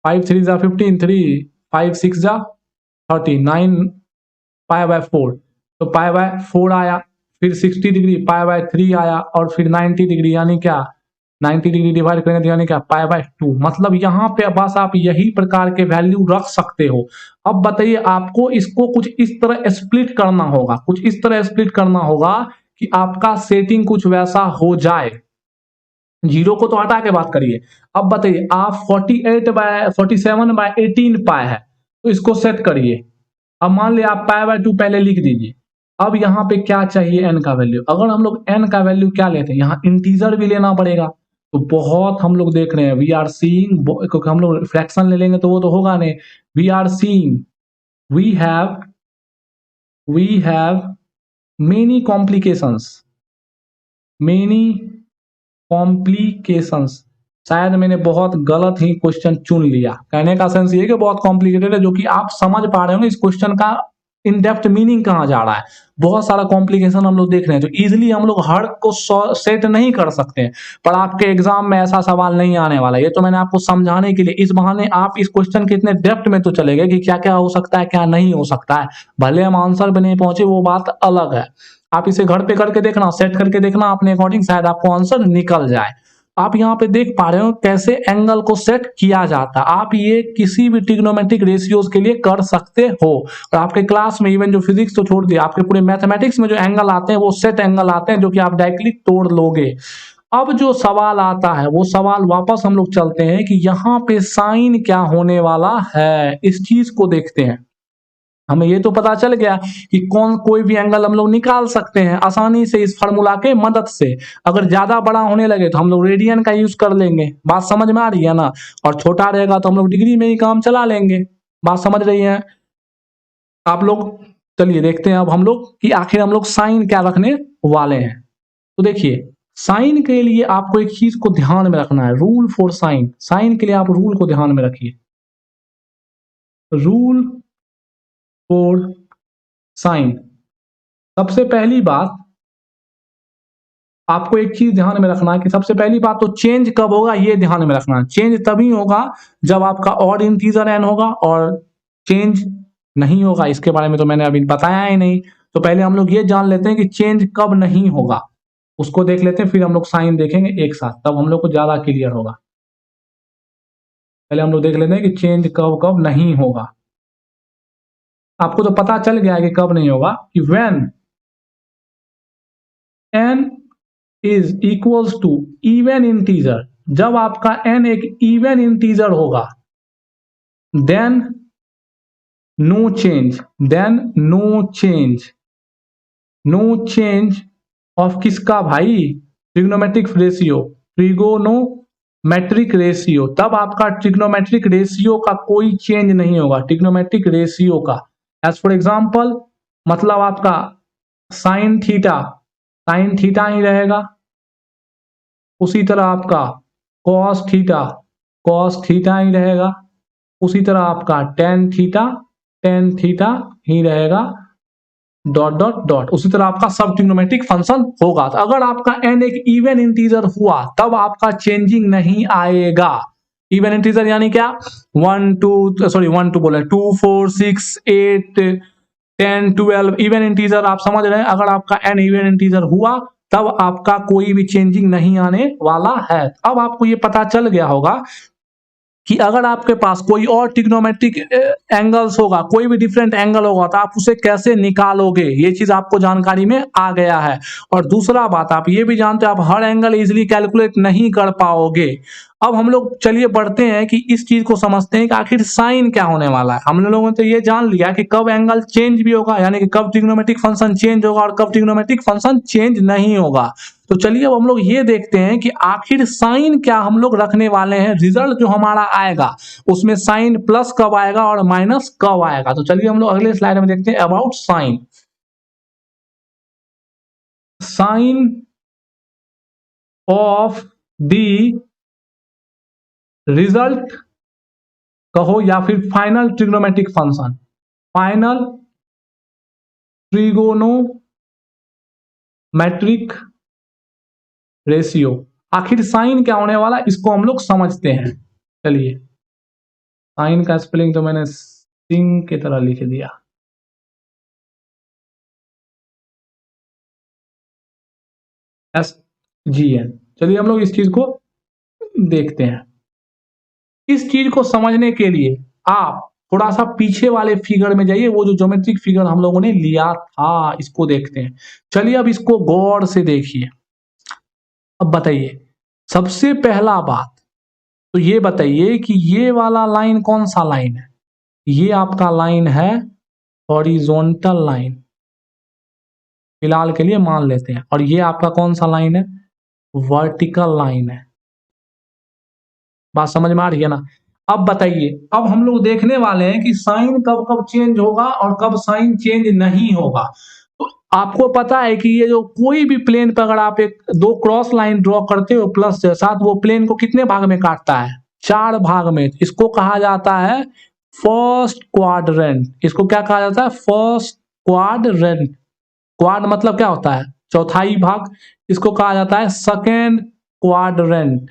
5 3 जा 15 3 5 6 जा 39 पाई बाय 4। तो पाई बाय 4 आया, फिर 60 डिग्री पाई बाय 3 आया, और फिर 90 डिग्री, यानी क्या? 90 डिग्री डिवाइड करेंगे तो यानी क्या? Pi by 2। मतलब यहाँ पे बस आप यही प्रकार के वैल्यू रख सकते हो। अब बताइए, आपको इसको कुछ इस तरह स्प्लिट करना होगा, कुछ इस तरह स्प्लिट करना होगा कि आपका सेटिंग कुछ वैसा हो जाए। जीरो को तो हटा के बात करिए। अब बताइए, आप 47/18 पाए है, तो इसको सेट करिए। अब मान लिया आप पाई बाय 2 पहले लिख दीजिए। अब यहाँ पे क्या चाहिए? एन का वैल्यू। अगर हम लोग एन का वैल्यू क्या लेते हैं, यहाँ इंटीजर भी लेना पड़ेगा। तो बहुत हम लोग देख रहे हैं, वी आर सीइंग, क्योंकि हम लोग फ्रैक्शन ले लेंगे तो वो तो होगा नहीं। We are seeing, we have many complications, many complications. शायद मैंने बहुत गलत ही क्वेश्चन चुन लिया। कहने का सेंस ये कि बहुत कॉम्प्लिकेटेड है, जो कि आप समझ पा रहे होंगे इस क्वेश्चन का इन डेप्थ मीनिंग कहाँ जा रहा है। बहुत सारा कॉम्प्लिकेशन हम लोग देख रहे हैं, तो इजीली हम लोग हर को सेट नहीं कर सकते हैं। पर आपके एग्जाम में ऐसा सवाल नहीं आने वाला। ये तो मैंने आपको समझाने के लिए, इस बहाने आप इस क्वेश्चन के इतने डेप्थ में तो चले गए कि क्या क्या हो सकता है, क्या नहीं हो सकता है। भले हम आंसर पे नहीं पहुंचे, वो बात अलग है। आप इसे घर पे करके देखना, सेट करके देखना अपने अकॉर्डिंग, शायद आपको आंसर निकल जाए। आप यहाँ पे देख पा रहे हो कैसे एंगल को सेट किया जाता है। आप ये किसी भी ट्रिग्नोमेट्रिक रेशियोज के लिए कर सकते हो। और आपके क्लास में इवन जो फिजिक्स तो छोड़ दिया, आपके पूरे मैथमेटिक्स में जो एंगल आते हैं वो सेट एंगल आते हैं, जो कि आप डायरेक्टली तोड़ लोगे। अब जो सवाल आता है, वो सवाल वापस हम लोग चलते हैं कि यहाँ पे साइन क्या होने वाला है, इस चीज को देखते हैं। हमें ये तो पता चल गया कि कोई भी एंगल हम लोग निकाल सकते हैं आसानी से इस फार्मूला के मदद से। अगर ज्यादा बड़ा होने लगे तो हम लोग रेडियन का यूज कर लेंगे। बात समझ में आ रही है ना? और छोटा रहेगा तो हम लोग डिग्री में ही काम चला लेंगे। बात समझ रही है आप लोग? चलिए देखते हैं अब हम लोग कि आखिर हम लोग साइन क्या रखने वाले हैं। तो देखिए, साइन के लिए आपको एक चीज को ध्यान में रखना है, रूल फॉर साइन। साइन के लिए आप रूल को ध्यान में रखिए, रूल फॉर साइन। सबसे पहली बात आपको एक चीज ध्यान में रखना है कि सबसे पहली बात तो चेंज कब होगा ये ध्यान में रखना है। चेंज तभी होगा जब आपका ऑड इंटीजर एन होगा, और चेंज नहीं होगा इसके बारे में तो मैंने अभी बताया ही नहीं। तो पहले हम लोग ये जान लेते हैं कि चेंज कब नहीं होगा, उसको देख लेते हैं, फिर हम लोग साइन देखेंगे एक साथ, तब हम लोग को ज्यादा क्लियर होगा। पहले हम लोग देख लेते हैं कि चेंज कब कब नहीं होगा। आपको तो पता चल गया है कि कब नहीं होगा, कि when n is equals to even integer. जब आपका n एक इवन इंटीजर होगा, then no change, then no change of किसका भाई, ट्रिग्नोमेट्रिक रेशियो, ट्रिगोनोमेट्रिक रेशियो, तब आपका ट्रिग्नोमेट्रिक रेशियो का कोई चेंज नहीं होगा, ट्रिग्नोमेट्रिक रेशियो का। एज फॉर एग्जांपल, मतलब आपका साइन थीटा ही रहेगा, उसी तरह आपका कॉस थीटा ही रहेगा, उसी तरह आपका टेन थीटा ही रहेगा, डॉट डॉट डॉट, उसी तरह आपका सब ट्रिग्नोमेट्रिक फंक्शन होगा। तो अगर आपका n एक इवन इंटीजर हुआ तब आपका चेंजिंग नहीं आएगा। इवन इंटीजर यानी क्या, 1 2 बोले 2 4 6 8 10 12 इवन इंटीजर आप समझ रहे हैं। अगर आपका n इवन इंटीजर हुआ तब आपका कोई भी चेंजिंग नहीं आने वाला है। अब आपको ये पता चल गया होगा कि अगर आपके पास कोई और ट्रिग्नोमेट्रिक एंगल्स होगा, कोई भी डिफरेंट एंगल होगा, तो आप उसे कैसे निकालोगे, ये चीज आपको जानकारी में आ गया है। और दूसरा बात, आप ये भी जानते हो आप हर एंगल इजीली कैलकुलेट नहीं कर पाओगे। अब हम लोग चलिए बढ़ते हैं कि इस चीज को समझते हैं कि आखिर साइन क्या होने वाला है। हम लोगों ने तो ये जान लिया कि कब एंगल चेंज भी होगा, यानी कि कब ट्रिग्नोमेट्रिक फंक्शन चेंज होगा और कब ट्रिग्नोमेट्रिक फंक्शन चेंज नहीं होगा। तो चलिए अब हम लोग ये देखते हैं कि आखिर साइन क्या हम लोग रखने वाले हैं। रिजल्ट जो हमारा आएगा उसमें साइन प्लस कब आएगा और माइनस कब आएगा। तो चलिए हम लोग अगले स्लाइड में देखते हैं about sign. Sign of the result कहो या फिर final trigonometric function, final trigonometric ratio. आखिर साइन क्या होने वाला इसको हम लोग समझते हैं। चलिए, साइन का स्पेलिंग तो मैंने सिंह की तरह लिख दिया। SGN। चलिए हम लोग इस चीज को देखते हैं। इस चीज को समझने के लिए आप थोड़ा सा पीछे वाले फिगर में जाइए, वो जो ज्योमेट्रिक फिगर हम लोगों ने लिया था इसको देखते हैं। चलिए अब इसको गौर से देखिए। अब बताइए, सबसे पहला बात तो ये बताइए कि ये वाला लाइन कौन सा लाइन है। ये आपका लाइन है हॉरिजॉन्टल लाइन, फिलहाल के लिए मान लेते हैं। और ये आपका कौन सा लाइन है, वर्टिकल लाइन है। बात समझ में आ रही है ना। अब बताइए, अब हम लोग देखने वाले हैं कि साइन कब कब चेंज होगा और कब साइन चेंज नहीं होगा। तो आपको पता है कि ये जो कोई भी प्लेन पर अगर आप एक दो क्रॉस लाइन ड्रॉ करते हो प्लस के साथ, वो प्लेन को कितने भाग में काटता है, 4 भाग में। इसको कहा जाता है फर्स्ट क्वाड्रेंट। इसको क्या कहा जाता है, फर्स्ट क्वाड्रेंट। क्वाड मतलब क्या होता है, चौथाई भाग। इसको कहा जाता है सेकेंड क्वाड्रेंट।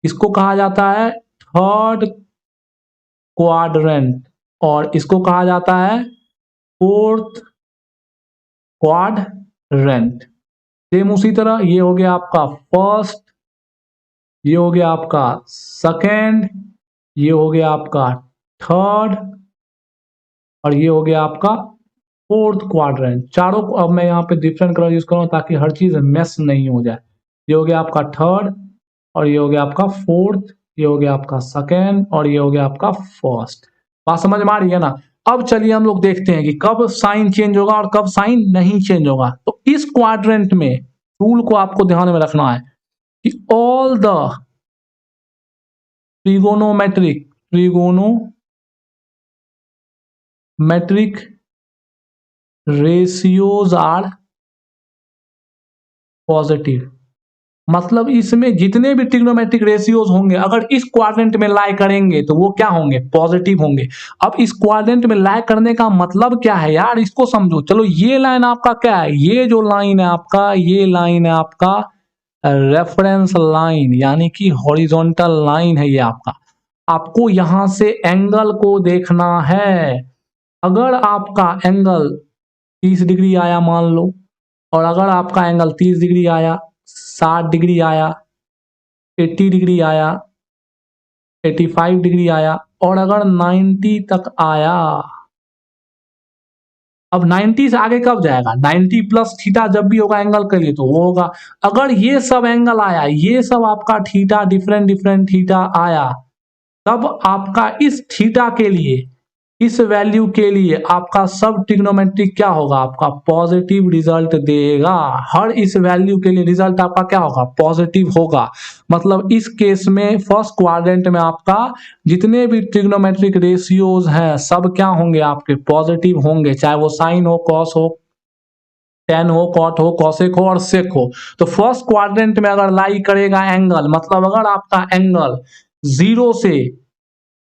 इसको कहा जाता है थर्ड क्वाड्रेंट। और इसको कहा जाता है फोर्थ क्वाड्रेंट। सेम उसी तरह ये हो गया आपका फर्स्ट, ये हो गया आपका सेकेंड, ये हो गया आपका थर्ड, और ये हो गया आपका फोर्थ क्वाड्रेंट। चारों को अब मैं यहाँ पे डिफरेंट कलर यूज करूँ ताकि हर चीज मेस नहीं हो जाए। ये हो गया आपका थर्ड, और ये हो गया आपका फोर्थ, ये हो गया आपका सेकेंड, और ये हो गया आपका फर्स्ट। बात समझ में आ रही है ना। अब चलिए हम लोग देखते हैं कि कब साइन चेंज होगा और कब साइन नहीं चेंज होगा। तो इस क्वाड्रेंट में रूल को आपको ध्यान में रखना है कि all the trigonometric ratios are positive. मतलब इसमें जितने भी ट्रिग्नोमेट्रिक रेशियोज होंगे अगर इस क्वाड्रेंट में लाई करेंगे तो वो क्या होंगे, पॉजिटिव होंगे। अब इस क्वाड्रेंट में लाई करने का मतलब क्या है यार, इसको समझो। चलो ये लाइन आपका क्या है, ये जो लाइन है आपका, ये लाइन है आपका रेफरेंस लाइन, यानी कि हॉरिजॉन्टल लाइन है ये आपका। आपको यहां से एंगल को देखना है। अगर आपका एंगल 30 डिग्री आया मान लो, और अगर आपका एंगल 30 डिग्री आया, 60 डिग्री आया, 80 डिग्री आया, 85 डिग्री आया, और अगर 90 तक आया। अब 90 से आगे कब जाएगा, 90 प्लस थीटा जब भी होगा एंगल के लिए तो वो होगा। अगर ये सब एंगल आया, ये सब आपका थीटा डिफरेंट डिफरेंट थीटा आया, तब आपका इस थीटा के लिए, इस वैल्यू के लिए आपका सब ट्रिग्नोमेट्रिक क्या होगा, आपका पॉजिटिव रिजल्ट देगा। हर इस वैल्यू के लिए रिजल्ट आपका क्या होगा, पॉजिटिव होगा। मतलब इस केस में फर्स्ट क्वाड्रेंट में आपका जितने भी ट्रिग्नोमेट्रिक रेशियोज हैं सब क्या होंगे, आपके पॉजिटिव होंगे, चाहे वो साइन हो, कॉस हो, टेन हो, कॉट हो, कॉसेक हो और सेक हो। तो फर्स्ट क्वाड्रेंट में अगर लाई करेगा एंगल, मतलब अगर आपका एंगल 0 से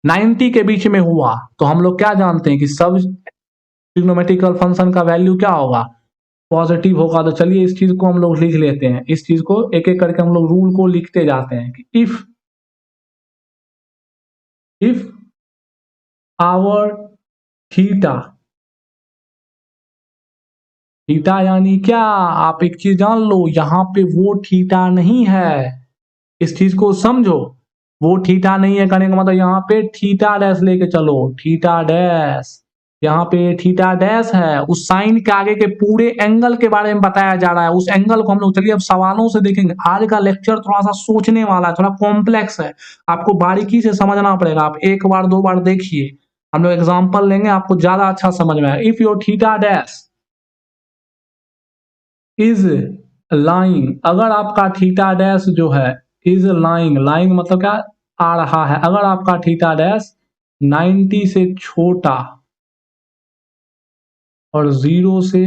90 के बीच में हुआ तो हम लोग क्या जानते हैं कि सब ट्रिग्नोमेट्रिकल फंक्शन का वैल्यू क्या होगा, पॉजिटिव होगा। तो चलिए इस चीज को हम लोग लिख लेते हैं, इस चीज को एक एक करके हम लोग रूल को लिखते जाते हैं कि इफ आवर थीटा, थीटा यानी क्या, आप एक चीज जान लो, यहां पे वो थीटा नहीं है, इस चीज को समझो। वो थीटा नहीं है कहने का मतलब यहाँ पे थीटा डैश लेके चलो, थीटा डैश, यहाँ पे थीटा डैश है, उस साइन के आगे के पूरे एंगल के बारे में बताया जा रहा है। उस एंगल को हम लोग चलिए अब सवालों से देखेंगे। आज का लेक्चर थोड़ा सा सोचने वाला है, थोड़ा कॉम्प्लेक्स है, आपको बारीकी से समझना पड़ेगा। आप एक बार दो बार देखिए, हम लोग एग्जाम्पल लेंगे, आपको ज्यादा अच्छा समझ में आएगा। If your theta dash is lying, अगर आपका थीटा डैश जो है इज लाइंग, लाइंग मतलब क्या, आ रहा है, अगर आपका थीटा डैश 90 से छोटा और 0 से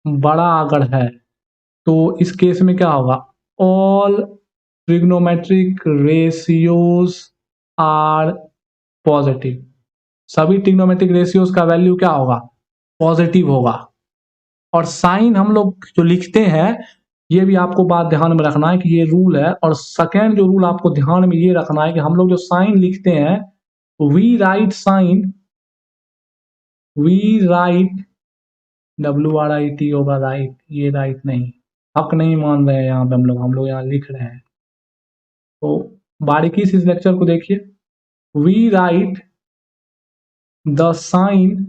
बड़ा अगर है तो इस केस में क्या होगा, all trigonometric ratios are positive, सभी ट्रिग्नोमेट्रिक रेशियोज का वैल्यू क्या होगा, पॉजिटिव होगा। और साइन हम लोग जो लिखते हैं, ये भी आपको बात ध्यान में रखना है कि ये रूल है। और सेकेंड जो रूल आपको ध्यान में ये रखना है कि हम लोग जो साइन लिखते हैं, we write sign, we write, WRIT होगा राइट, ये राइट नहीं, हक नहीं मान रहे हैं यहाँ पे हम लोग यहाँ लिख रहे हैं। तो बारीकी से इस लेक्चर को देखिए। We write the sign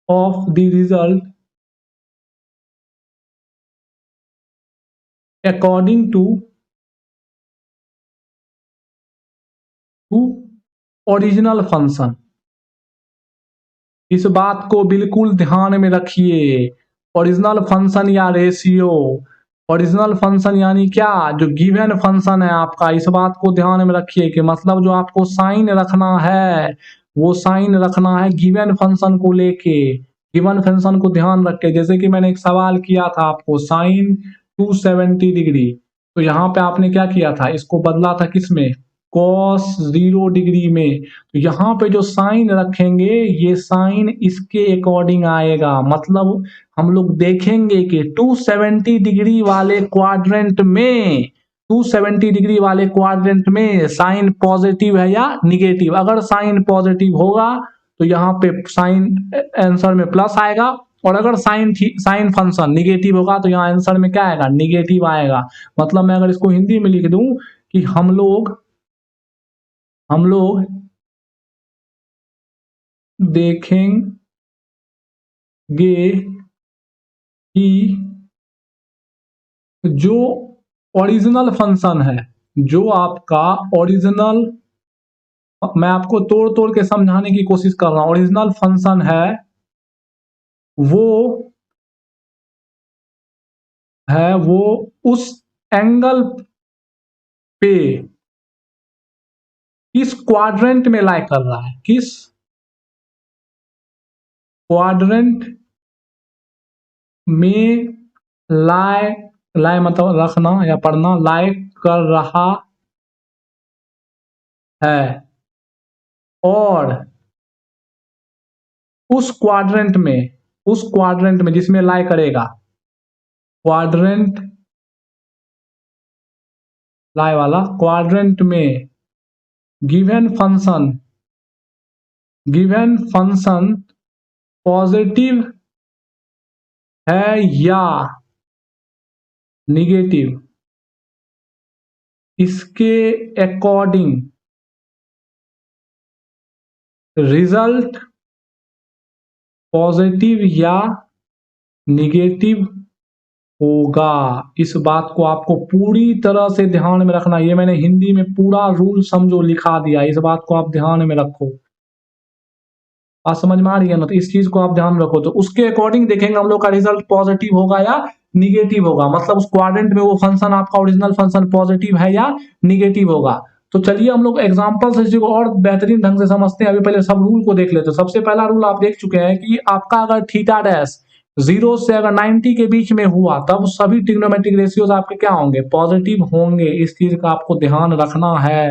of the result according to original function. इस बात को बिल्कुल ध्यान में रखिए। ओरिजिनल फंक्शन या रेशियो, ओरिजिनल फंक्शन यानी क्या, जो गिवन फंक्शन है आपका, इस बात को ध्यान में रखिए कि मतलब जो आपको साइन रखना है वो साइन रखना है गिवन फंक्शन को लेके, गिवन फंक्शन को ध्यान रख के। जैसे कि मैंने एक सवाल किया था आपको, साइन 270 डिग्री, तो यहाँ पे आपने क्या किया था, इसको बदला था किसमें, कॉस 0 डिग्री में। तो यहाँ पे जो साइन रखेंगे ये साइन इसके अकॉर्डिंग आएगा। मतलब हम लोग देखेंगे कि 270 डिग्री वाले क्वाड्रेंट में, 270 डिग्री वाले क्वाड्रेंट में साइन पॉजिटिव है या निगेटिव। अगर साइन पॉजिटिव होगा तो यहाँ पे साइन आंसर में प्लस आएगा, और अगर साइन फंक्शन निगेटिव होगा तो यहाँ आंसर में क्या आएगा, निगेटिव आएगा। मतलब मैं अगर इसको हिंदी में लिख दूं कि हम लोग देखेंगे कि जो ओरिजिनल फंक्शन है, जो आपका ओरिजिनल, मैं आपको तोड़ तोड़ के समझाने की कोशिश कर रहा हूं, ओरिजिनल फंक्शन वो वो उस एंगल पे किस क्वाड्रेंट में लाई कर रहा है, किस क्वाड्रेंट में लाई, लाई मतलब रखना या पढ़ना, लाई कर रहा है, और उस क्वाड्रेंट में जिसमें लाई करेगा, क्वाड्रेंट लाई वाला क्वाड्रेंट में गिवन फंक्शन पॉजिटिव है या निगेटिव, इसके अकॉर्डिंग रिजल्ट पॉजिटिव या निगेटिव होगा। इस बात को आपको पूरी तरह से ध्यान में रखना। ये मैंने हिंदी में पूरा रूल समझो लिखा दिया, इस बात को आप ध्यान में रखो। बात समझ में आ रही है ना? तो इस चीज को आप ध्यान रखो, तो उसके अकॉर्डिंग देखेंगे हम लोग का रिजल्ट पॉजिटिव होगा या निगेटिव होगा। मतलब उस क्वाड्रेंट में वो फंक्शन आपका ओरिजिनल फंक्शन पॉजिटिव है या निगेटिव होगा। तो चलिए हम लोग एग्जांपल से इसको और बेहतरीन ढंग से समझते हैं। अभी पहले सब रूल को देख लेते हैं। सबसे पहला रूल आप देख चुके हैं कि आपका अगर थीटा डैश 0 से अगर 90 के बीच में हुआ तब सभी ट्रिग्नोमेट्रिक रेशियोज आपके क्या होंगे? पॉजिटिव होंगे। इस चीज का आपको ध्यान रखना है।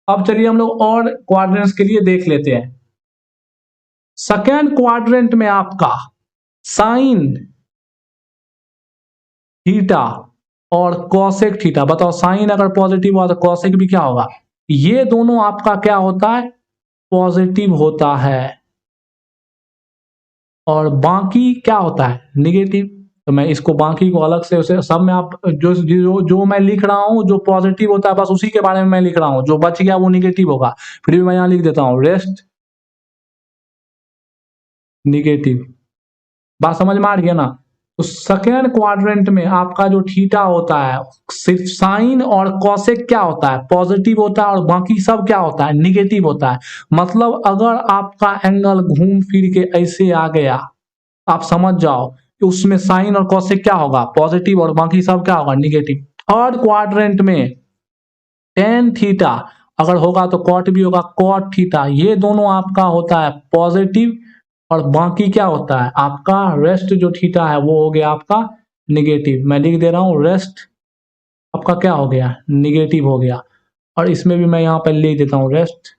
अब चलिए हम लोग और क्वाड्रेंट्स के लिए देख लेते हैं। सेकेंड क्वाड्रेंट में आपका साइन थीटा और कॉसेक थीटा, बताओ साइन अगर पॉजिटिव हुआ तो कॉसेक भी क्या होगा? ये दोनों आपका क्या होता है? पॉजिटिव होता है। और बाकी क्या होता है? निगेटिव। तो मैं इसको बाकी को अलग से उसे सब में आप जो मैं लिख रहा हूं जो पॉजिटिव होता है बस उसी के बारे में मैं लिख रहा हूं, जो बच गया वो निगेटिव होगा। फिर भी मैं यहां लिख देता हूं रेस्ट निगेटिव। बात समझ में आ रही है ना? तो सेकेंड क्वाड्रेंट में आपका जो थीटा होता है सिर्फ साइन और कॉसेक क्या होता है? पॉजिटिव होता है और बाकी सब क्या होता है? निगेटिव होता है। मतलब अगर आपका एंगल घूम फिर के ऐसे आ गया, आप समझ जाओ कि उसमें साइन और कॉसेक क्या होगा? पॉजिटिव और बाकी सब क्या होगा? निगेटिव। थर्ड क्वाड्रेंट में टेन थीटा अगर होगा तो कॉट भी होगा, कॉट थीटा। ये दोनों आपका होता है पॉजिटिव और बाकी क्या होता है? आपका रेस्ट जो थीटा है वो हो गया आपका निगेटिव। मैं लिख दे रहा हूं रेस्ट आपका क्या हो गया? निगेटिव हो गया। और इसमें भी मैं यहाँ पर लिख देता हूँ रेस्ट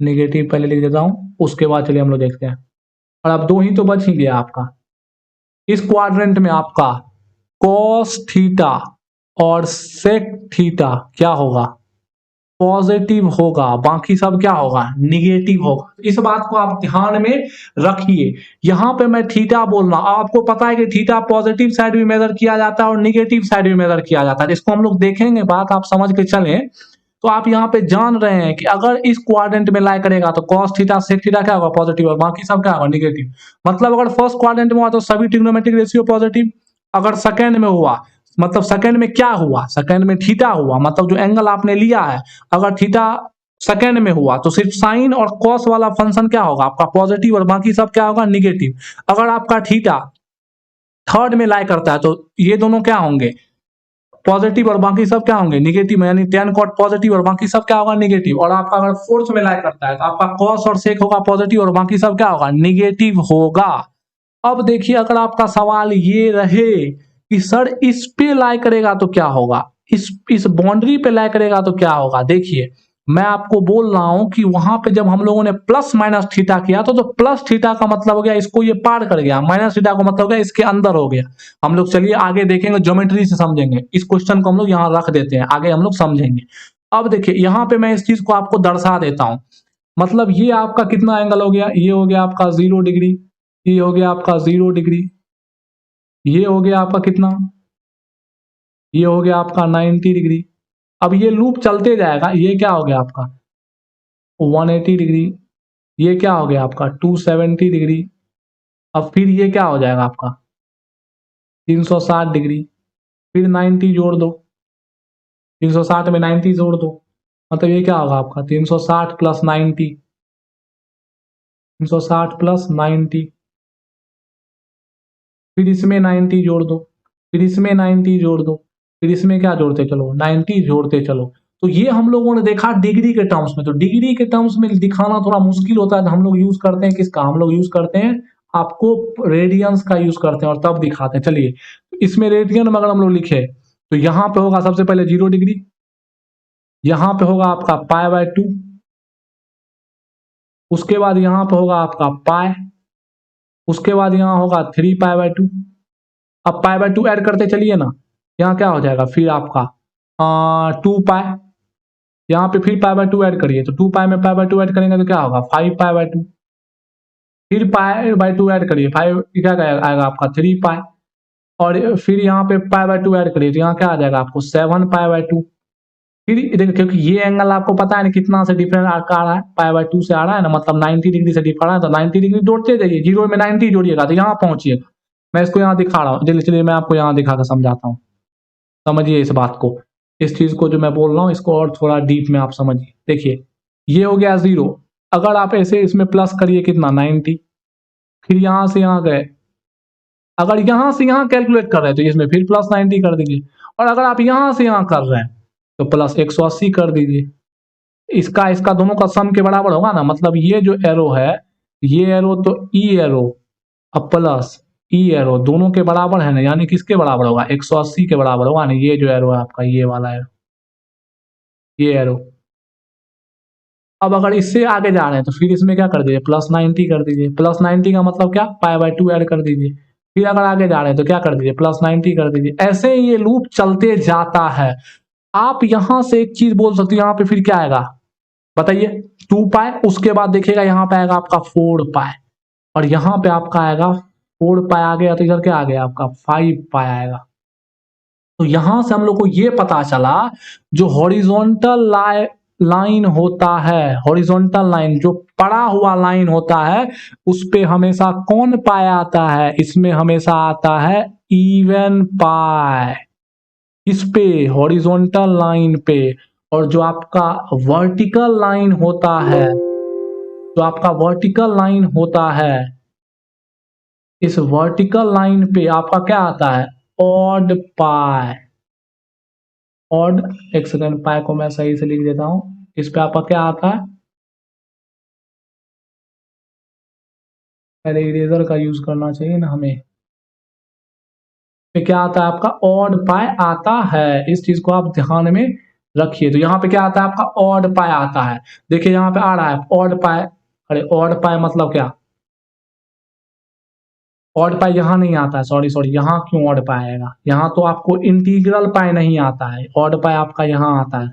निगेटिव पहले लिख देता हूँ। उसके बाद चलिए हम लोग देखते हैं। और अब दो ही तो बच ही गया आपका। इस क्वाड्रेंट में आपका कॉस थीटा और सेक थीटा क्या होगा? पॉजिटिव होगा। बाकी सब क्या होगा? निगेटिव होगा। इस बात को आप ध्यान में रखिए। यहां पे मैं थीटा बोल रहा हूं, आपको पता है कि थीटा पॉजिटिव साइड भी मेजर किया जाता है और निगेटिव साइड भी मेजर किया जाता है। इसको हम लोग देखेंगे, बात आप समझ के चलें। तो आप यहाँ पे जान रहे हैं कि अगर इस क्वाड्रेंट में लाई करेगा तो कॉस थीटा सेक थीटा क्या होगा? पॉजिटिव। और बाकी सब क्या होगा? निगेटिव। मतलब अगर फर्स्ट क्वाड्रेंट में हुआ तो सभी ट्रिग्नोमेट्रिक रेशियो पॉजिटिव। अगर सेकंड में हुआ मतलब सेकंड में क्या हुआ? सेकंड में थीटा हुआ। मतलब जो एंगल आपने लिया है अगर थीटा सेकंड में हुआ तो सिर्फ साइन और कॉस वाला फंक्शन क्या होगा? आपका पॉजिटिव और बाकी सब क्या होगा? निगेटिव। अगर आपका थीटा थर्ड में लाई करता है तो ये दोनों क्या होंगे? पॉजिटिव और बाकी सब क्या होंगे? निगेटिव। यानी टेन कॉट पॉजिटिव और बाकी सब क्या होगा? निगेटिव। और आपका अगर फोर्थ में लाई करता है तो आपका कॉस और सेक होगा पॉजिटिव और बाकी सब क्या होगा? निगेटिव होगा। अब देखिए अगर आपका सवाल ये रहे कि सर इस पे लाई करेगा तो क्या होगा? इस बाउंड्री पे लाई करेगा तो क्या होगा? देखिए मैं आपको बोल रहा हूं कि वहां पे जब हम लोगों ने प्लस माइनस थीटा किया तो प्लस थीटा का मतलब हो गया इसको ये पार कर गया, माइनस थीटा का मतलब हो गया इसके अंदर हो गया। हम लोग चलिए आगे देखेंगे, ज्योमेट्री से समझेंगे। इस क्वेश्चन को हम लोग यहाँ रख देते हैं, आगे हम लोग समझेंगे। अब देखिए यहाँ पे मैं इस चीज को आपको दर्शा देता हूं। मतलब ये आपका कितना एंगल हो गया? ये हो गया आपका 0 डिग्री, ये हो गया आपका 0 डिग्री, ये हो गया आपका कितना? ये हो गया आपका 90 डिग्री। अब ये लूप चलते जाएगा। ये क्या हो गया आपका? 180 डिग्री। ये क्या हो गया आपका? 270 डिग्री। अब फिर ये क्या हो जाएगा आपका? 360 डिग्री। फिर 90 जोड़ दो, 360 में 90 जोड़ दो, मतलब ये क्या होगा आपका? 360 प्लस 90, 360 प्लस 90। फिर इसमें 90 जोड़ दो, फिर इसमें 90 जोड़ दो, फिर इसमें क्या जोड़ते चलो? 90 जोड़ते चलो। तो ये हम लोगों ने देखा डिग्री के टर्म्स में। तो डिग्री के टर्म्स में दिखाना थोड़ा मुश्किल होता है तो हम लोग यूज करते हैं किसका? हम लोग यूज करते हैं आपको रेडियंस का यूज करते हैं और तब दिखाते हैं। चलिए इसमें रेडियन में अगर हम लोग लिखे तो यहां पे होगा सबसे पहले 0 डिग्री, यहां पे होगा आपका π/2, उसके बाद यहां पे होगा आपका पाई, उसके बाद यहां होगा 3π/2। अब π/2 ऐड करते चलिए ना, यहाँ क्या हो जाएगा फिर आपका 2π। यहाँ पे फिर π/2 ऐड करिए तो 2π में π/2 ऐड करेंगे तो क्या होगा? 5π/2। फिर π/2 ऐड करिए, 5 क्या आएगा आपका? 3π। और फिर यहाँ पे π/2 ऐड करिए तो यहाँ क्या आ जाएगा आपको? 7π/2। फिर देखिए क्योंकि ये एंगल आपको पता है ना कितना से डिफरेंट आ रहा है? π/2 से आ रहा है ना, मतलब 90 डिग्री से डिफरेंट है। तो 90 डिग्री जोड़ते जाइए, 0 में 90 जोड़िएगा तो यहाँ पहुंचिएगा। मैं इसको यहाँ दिखा रहा हूँ, चलिए मैं आपको यहाँ दिखा कर समझाता हूँ, समझिए इस बात को, इस चीज को जो मैं बोल रहा हूँ इसको और थोड़ा डीप में आप समझिए। देखिए ये हो गया 0, अगर आप ऐसे इसमें प्लस करिए कितना 90, फिर यहाँ से यहाँ गए, अगर यहाँ से यहाँ कैलकुलेट कर रहे हैं तो इसमें फिर प्लस 90 कर दीजिए, और अगर आप यहाँ से यहाँ कर रहे हैं तो प्लस 180 कर दीजिए। इसका इसका दोनों का सम के बराबर होगा ना, मतलब ये जो एरो है, ये एरो तो ई एरो अब प्लस ई एरो दोनों के बराबर है ना, यानी किसके बराबर होगा 180 के बराबर होगा ना। ये जो एरो है आपका, ये वाला एरो, ये एरो, अब अगर इससे आगे जा रहे हैं तो फिर इसमें क्या कर दीजिए प्लस 90 कर दीजिए। प्लस 90 का मतलब क्या, पाई/2 ऐड कर दीजिए। फिर अगर आगे जा रहे हैं तो क्या कर दीजिए प्लस 90 कर दीजिए। ऐसे ये लूप चलते जाता है। आप यहां से एक चीज बोल सकते हो, यहाँ पे फिर क्या आएगा बताइए 2 पाई, उसके बाद देखिएगा यहाँ पे आएगा आपका 4 पाई, और यहाँ पे आपका आएगा 4 पाई आ गया, तो इधर क्या आ गया आपका 5 पाई आएगा। तो यहां से हम लोग को ये पता चला जो हॉरिजॉन्टल लाइन होता है, हॉरिजॉन्टल लाइन जो पड़ा हुआ लाइन होता है, उस पे हमेशा कौन पाई आता है, इसमें हमेशा आता है इवन पाई। इस पे हॉरिजॉन्टल लाइन पे, और जो आपका वर्टिकल लाइन होता है, जो आपका वर्टिकल लाइन होता है, इस वर्टिकल लाइन पे आपका क्या आता है ऑड पाई। ऑड, एक सेकंड पाई को मैं सही से लिख देता हूं, इस पे आपका क्या आता है, पहले इरेजर का यूज करना चाहिए ना हमें, पे क्या आता है आपका ऑड पाई आता है। इस चीज को आप ध्यान में रखिए। तो यहाँ पे क्या आता है आपका ऑड पाई आता है। देखिए यहाँ पे आ रहा है ऑड पाई, अरे ऑड पाई मतलब क्या, ऑड पाई यहाँ नहीं आता है, सॉरी सॉरी, यहाँ क्यों ऑड पाई आएगा, यहाँ तो आपको इंटीग्रल पाई नहीं आता है, ऑड पाई आपका यहाँ आता है,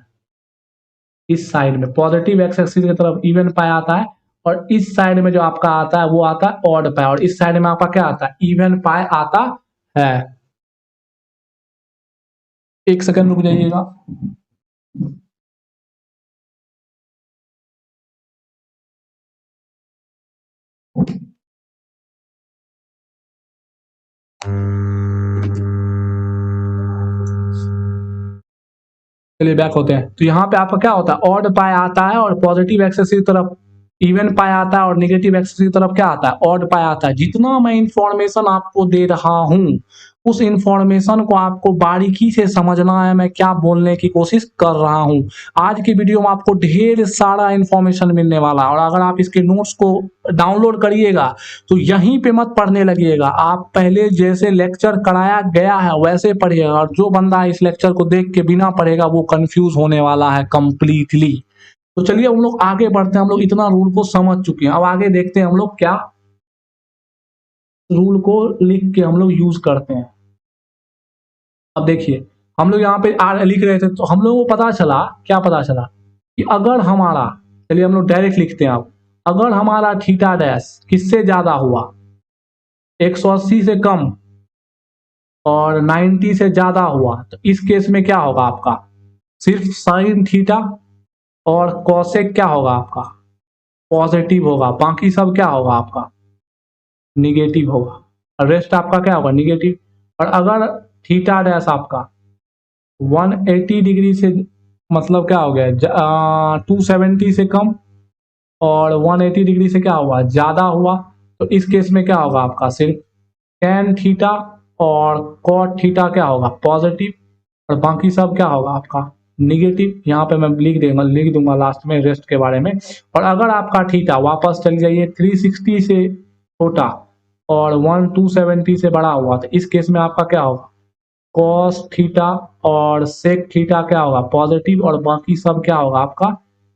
इस साइड में पॉजिटिव एक्स एक्सिस की तरफ इवन पाई आता है, और इस साइड में जो आपका आता है वो आता है ऑड पाई, और इस साइड में आपका क्या आता है इवन पाई आता है। एक सेकंड रुक जाइएगा। चलिए बैक होते हैं। तो यहाँ पे आपका क्या होता है ऑड पाई आता है, और पॉजिटिव एक्सेस की तरफ इवन पाई आता है, और नेगेटिव एक्सेस की तरफ क्या आता है ऑड पाई आता है। जितना मैं इंफॉर्मेशन आपको दे रहा हूं, उस इंफॉर्मेशन को आपको बारीकी से समझना है, मैं क्या बोलने की कोशिश कर रहा हूं। आज की वीडियो में आपको ढेर सारा इंफॉर्मेशन मिलने वाला है, और अगर आप इसके नोट्स को डाउनलोड करिएगा तो यहीं पे मत पढ़ने लगिएगा, आप पहले जैसे लेक्चर कराया गया है वैसे पढ़िएगा, और जो बंदा इस लेक्चर को देख के बिना पढ़ेगा वो कंफ्यूज होने वाला है कंप्लीटली। तो चलिए हम लोग आगे बढ़ते हैं, हम लोग इतना रूल को समझ चुके हैं, अब आगे देखते हैं हम लोग क्या रूल को लिख के हम लोग यूज करते हैं। अब देखिए हम लोग यहाँ पे आर लिख रहे थे, तो हम लोगों को पता चला, क्या पता चला कि अगर हमारा, चलिए हम लोग डायरेक्ट लिखते हैं, अब अगर हमारा थीटा डैश किससे ज्यादा हुआ 180 से कम और 90 से ज्यादा हुआ, तो इस केस में क्या होगा आपका सिर्फ साइन थीटा और कॉसेक क्या होगा आपका पॉजिटिव होगा, बाकी सब क्या होगा आपका निगेटिव होगा, और रेस्ट आपका क्या होगा निगेटिव। और अगर थीटा डैश आपका 180 डिग्री से, मतलब क्या हो गया 270 से कम और 180 डिग्री से क्या हुआ ज्यादा हुआ, तो इस केस में क्या होगा आपका सिर्फ टेन थीटा और कॉट थीटा क्या होगा पॉजिटिव, और बाकी सब क्या होगा आपका निगेटिव। यहाँ पे मैं लिख दूंगा लास्ट में रेस्ट के बारे में। और अगर आपका थीटा वापस चल जाइए 360 से छोटा और 270 से बड़ा हुआ, तो इस केस में आपका क्या होगा कॉस थीटा और सेक थीटा क्या होगा पॉजिटिव, और बाकी सब क्या होगा आपका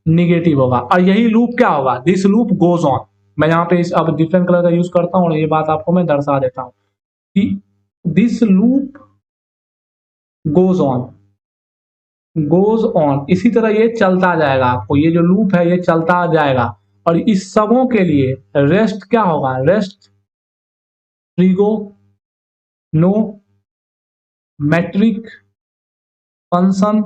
निगेटिव होगा। और यही लूप क्या होगा दिस लूप गोज ऑन। मैं यहाँ पे इस अब डिफरेंट कलर का यूज करता हूँ, और ये बात आपको मैं दर्शा देता हूँ कि this loop goes on, goes on, इसी तरह ये चलता जाएगा, आपको ये जो लूप है ये चलता जाएगा। और इस सबों के लिए रेस्ट क्या होगा rest trigonometric function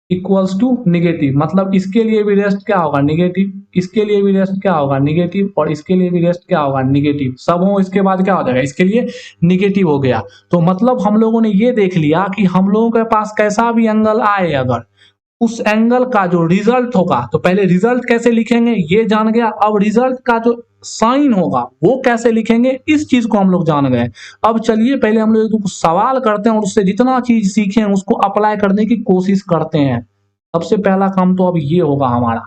equals to negative, मतलब इसके लिए भी रेस्ट क्या होगा निगेटिव, इसके लिए भी रेस्ट क्या होगा निगेटिव, और इसके लिए भी रेस्ट क्या होगा निगेटिव, सब हो इसके बाद क्या हो जाएगा इसके लिए निगेटिव हो गया। तो मतलब हम लोगों ने ये देख लिया कि हम लोगों के पास कैसा भी एंगल आए, अगर उस एंगल का जो रिजल्ट होगा, तो पहले रिजल्ट कैसे लिखेंगे ये जान गया, अब रिजल्ट का जो साइन होगा वो कैसे लिखेंगे इस चीज को हम लोग जान गए। अब चलिए पहले हम लोग कुछ सवाल करते हैं और उससे जितना चीज सीखे हैं उसको अप्लाई करने की कोशिश करते हैं। सबसे पहला काम तो अब ये होगा हमारा,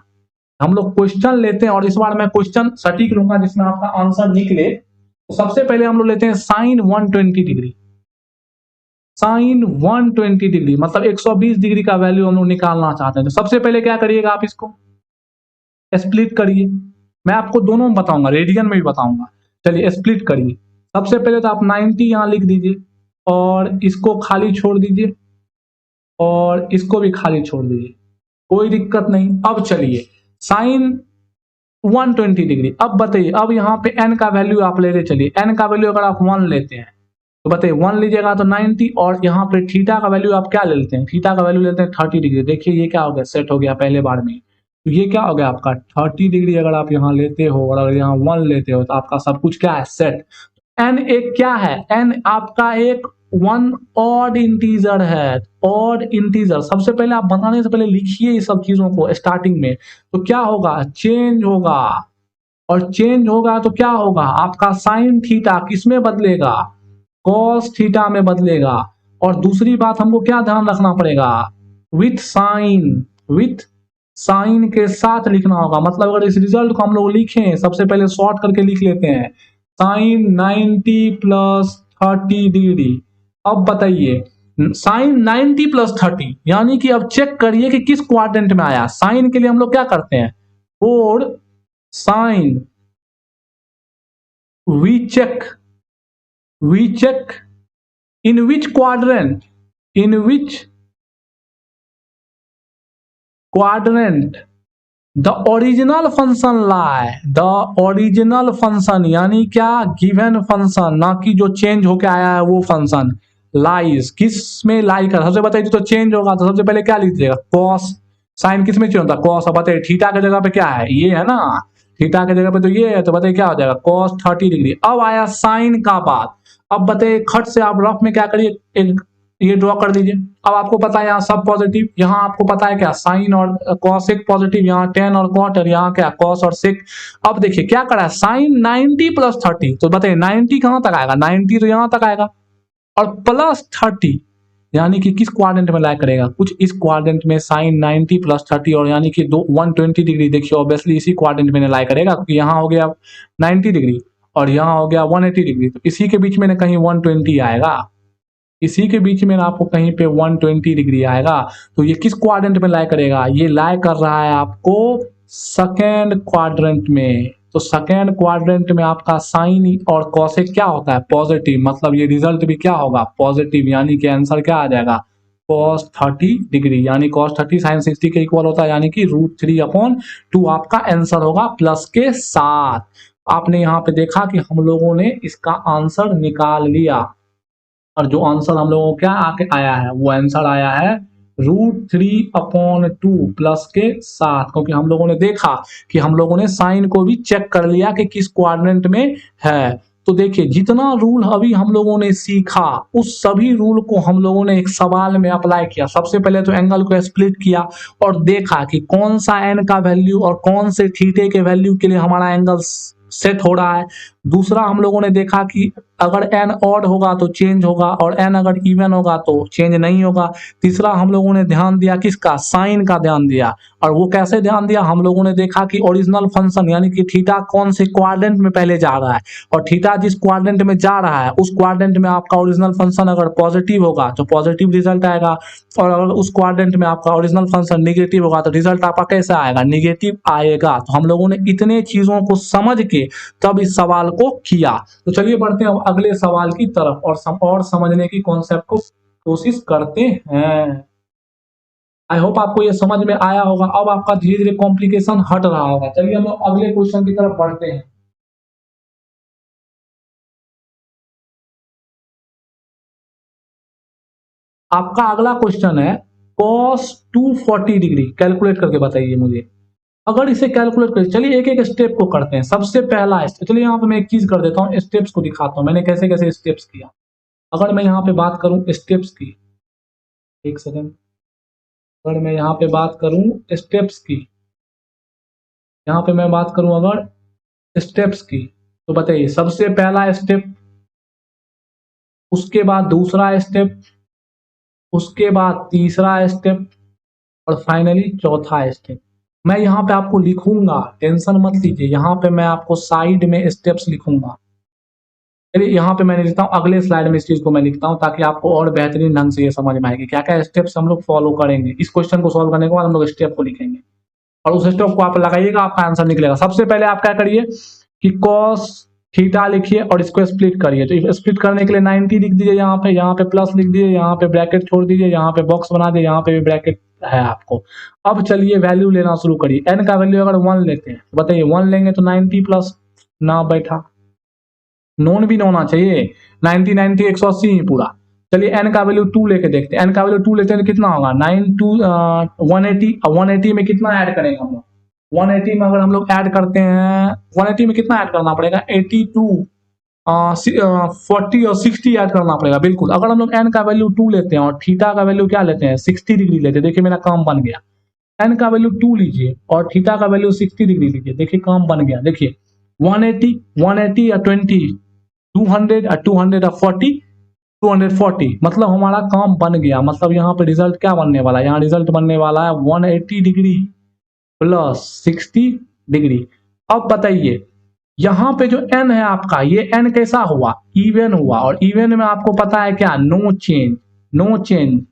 हम लोग क्वेश्चन लेते हैं और इस बार मैं क्वेश्चन सटीक लूंगा जिसमें आपका आंसर निकले। तो सबसे पहले हम लोग लेते हैं साइन 120 डिग्री। साइन 120 डिग्री मतलब 120 डिग्री का वैल्यू हम लोग निकालना चाहते हैं। तो सबसे पहले क्या करिएगा, आप इसको स्प्लिट करिए। मैं आपको दोनों में बताऊंगा, रेडियन में भी बताऊंगा। चलिए स्प्लिट करिए। सबसे पहले तो आप 90 यहां लिख दीजिए और इसको खाली छोड़ दीजिए और इसको भी खाली छोड़ दीजिए, कोई दिक्कत नहीं। अब चलिए साइन 120 डिग्री, अब बताइए, अब यहाँ पे n का वैल्यू आप ले रहे, चलिए n का वैल्यू अगर आप 1 लेते हैं तो बताइए 1 लीजिएगा तो 90, और यहाँ पे थीटा का वैल्यू आप क्या ले लेते हैं, थीटा का वैल्यू लेते हैं 30 डिग्री। देखिए ये क्या हो गया, सेट हो गया पहले बार में। तो ये क्या हो गया आपका 30 डिग्री, अगर आप यहाँ लेते हो और अगर यहाँ 1 लेते हो तो आपका सब कुछ क्या है सेट। एन एक क्या है, एन आपका एक वन ऑड इंटीजर है, ऑड इंटीजर। सबसे पहले आप बताने से पहले लिखिए ये सब चीजों को स्टार्टिंग में। तो क्या होगा, चेंज होगा, और चेंज होगा तो क्या होगा आपका साइन थीटा किस में बदलेगा, कॉस थीटा में बदलेगा। और दूसरी बात हमको क्या ध्यान रखना पड़ेगा, विथ साइन, विथ साइन के साथ लिखना होगा। मतलब अगर इस रिजल्ट को हम लोग लिखें, सबसे पहले शॉर्ट करके लिख लेते हैं साइन 90 प्लस 30 डिग्री। अब बताइए साइन 90 प्लस 30 यानी कि अब चेक करिए कि किस क्वाड्रेंट में आया। साइन के लिए हम लोग क्या करते हैं, for sign, we check, we check in which quadrant, in which quadrant the original function lie, the original function यानी क्या गिवन फंक्शन, ना कि जो चेंज होके आया है वो फंक्शन लाइज, किस में लाई कर। सबसे बताइए तो चेंज होगा तो सबसे पहले क्या लीजिएगा कॉस, साइन किस में चेंज होता है कॉस। अब बताइए थीटा की जगह पे क्या है ये है ना, थीटा की जगह पे तो ये है, तो बताइए क्या हो जाएगा कॉस 30 डिग्री। अब आया साइन का बात, अब बताइए खट से आप रफ में क्या करिए, एक ये ड्रॉ कर दीजिए। अब आपको पता है यहाँ सब पॉजिटिव, यहाँ आपको पता है क्या साइन और कॉसेक पॉजिटिव, यहाँ टेन और कॉट, और यहाँ क्या कॉस और सेक। अब देखिए क्या करा है साइन 90 प्लस 30, तो बताइए 90 कहाँ तक आएगा, 90 तो यहाँ तक आएगा, और प्लस 30 यानी कि किस क्वाड्रेंट में लाई करेगा, कुछ इस क्वाड्रेंट में साइन 90 प्लस 30, और यानी कि 120 डिग्री देखिए ऑब्वियसली इसी क्वाड्रेंट में लाई करेगा, क्योंकि यहाँ हो गया 90 डिग्री और यहाँ हो गया 180 डिग्री, तो इसी के बीच में कहीं 120 आएगा, इसी के बीच में आपको कहीं पे 120 डिग्री आएगा। तो ये किस क्वाड्रेंट में लाई करेगा, ये लाई कर रहा है आपको सेकेंड क्वाड्रेंट में। तो सेकेंड क्वाड्रेंट में आपका साइन और कॉसेक क्या होता है पॉजिटिव, मतलब ये रिजल्ट भी क्या होगा पॉजिटिव, यानी कि आंसर क्या आ जाएगा cos 30 डिग्री, यानी cos 30 sin 60 के इक्वल होता है, यानी कि √3/2 आपका आंसर होगा प्लस के साथ। आपने यहाँ पे देखा कि हम लोगों ने इसका आंसर निकाल लिया, और जो आंसर हम लोगों को क्या आके आया है वो आंसर आया है √3/2 प्लस के साथ, क्योंकि हम लोगों ने देखा कि हम लोगों ने साइन को भी चेक कर लिया कि किस क्वाड्रेंट में है। तो देखिए जितना रूल अभी हम लोगों ने सीखा उस सभी रूल को हम लोगों ने एक सवाल में अप्लाई किया। सबसे पहले तो एंगल को स्प्लिट किया और देखा कि कौन सा एन का वैल्यू और कौन से थीटे के वैल्यू के लिए हमारा एंगल सेट हो रहा है। दूसरा हम लोगों ने देखा कि अगर एन ऑड होगा तो चेंज होगा और एन अगर इवन होगा तो चेंज नहीं होगा। तीसरा हम लोगों ने ध्यान दिया किसका, साइन का ध्यान दिया, और वो कैसे ध्यान दिया, हम लोगों ने देखा कि ओरिजिनल फंक्शन यानी कि थीटा कौन से क्वाड्रेंट में पहले जा रहा है, और थीटा जिस क्वाड्रेंट में जा रहा है उस क्वाड्रेंट में आपका ओरिजिनल फंक्शन अगर पॉजिटिव होगा तो पॉजिटिव रिजल्ट आएगा, और अगर उस क्वाड्रेंट में आपका ओरिजिनल फंक्शन निगेटिव होगा तो रिजल्ट आपका कैसा आएगा, निगेटिव आएगा। तो हम लोगों ने इतने चीजों को समझ के तब इस सवाल को किया। तो चलिए बढ़ते हैं अगले सवाल की तरफ और समझने की कॉन्सेप्ट को कोशिश करते हैं। आई होप आपको ये समझ में आया होगा, अब आपका धीरे धीरे कॉम्प्लिकेशन हट रहा होगा। चलिए हम लोग अगले क्वेश्चन की तरफ बढ़ते हैं। आपका अगला क्वेश्चन है cos 240 डिग्री कैलकुलेट करके बताइए मुझे। अगर इसे कैलकुलेट करें, चलिए एक एक स्टेप को करते हैं। सबसे पहला स्टेप, चलिए यहाँ पे मैं एक चीज कर देता हूँ, स्टेप्स को दिखाता हूँ मैंने कैसे कैसे स्टेप्स किया। अगर मैं यहाँ पे बात करूँ स्टेप्स की, एक सेकेंड, अगर मैं यहाँ पे बात करूँ स्टेप्स की, यहाँ पे मैं बात करूँ अगर स्टेप्स की, तो बताइए सबसे पहला स्टेप, उसके बाद दूसरा स्टेप, उसके बाद तीसरा स्टेप, और फाइनली चौथा स्टेप। मैं यहाँ पे आपको लिखूंगा, टेंशन मत लीजिए, यहाँ पे मैं आपको साइड में स्टेप्स लिखूंगा। चलिए यहाँ पे मैंने लिखता हूँ, अगले स्लाइड में इस चीज को मैं लिखता हूँ ताकि आपको और बेहतरीन ढंग से ये समझ में आएगी क्या क्या स्टेप्स हम लोग फॉलो करेंगे। इस क्वेश्चन को सॉल्व करने के बाद हम लोग स्टेप को लिखेंगे और उस स्टेप को आप लगाइएगा, आपका आंसर निकलेगा। सबसे पहले आप क्या करिए कि कॉस थीटा लिखिए और इसको स्प्लिट करिए। तो स्प्लिट करने के लिए 90 लिख दीजिए, यहाँ पे प्लस लिख दीजिए, यहाँ पे ब्रैकेट छोड़ दीजिए, यहाँ पे बॉक्स बना दीजिए, यहाँ पे भी ब्रैकेट है आपको। अब चलिए वैल्यू लेना शुरू करिए। एन का वैल्यू अगर 1 लेते हैं तो बताइए 1 लेंगे तो 90 प्लस ना बैठा, नोन भी होना चाहिए, 90 90 180 ही पूरा। चलिए एन का वैल्यू 2 लेके देखते हैं। एन का वैल्यू 2 लेते हैं तो कितना होगा 9 2 180। 180 में कितना ऐड करेंगे हम लोग, 180 में अगर हम लोग ऐड करते हैं, 180 में कितना ऐड करना पड़ेगा 82 40 और 60 ऐड करना पड़ेगा। बिल्कुल, अगर हम लोग एन का वैल्यू 2 लेते हैं और थीटा का वैल्यू क्या लेते हैं 60 डिग्री लेते हैं, देखिए मेरा काम बन गया। एन का वैल्यू 2 लीजिए और थीटा का वैल्यू 60 डिग्री लीजिए, देखिए काम बन गया। देखिए 180 180 या 20 200 या 200 या 40 240, मतलब हमारा काम बन गया। मतलब यहाँ पे रिजल्ट क्या बनने वाला है, यहाँ रिजल्ट बनने वाला है 180 डिग्री प्लस 60 डिग्री। अब बताइए यहाँ पे जो n है आपका, ये n कैसा हुआ, इवन हुआ, और इवन में आपको पता है क्या, no change. No change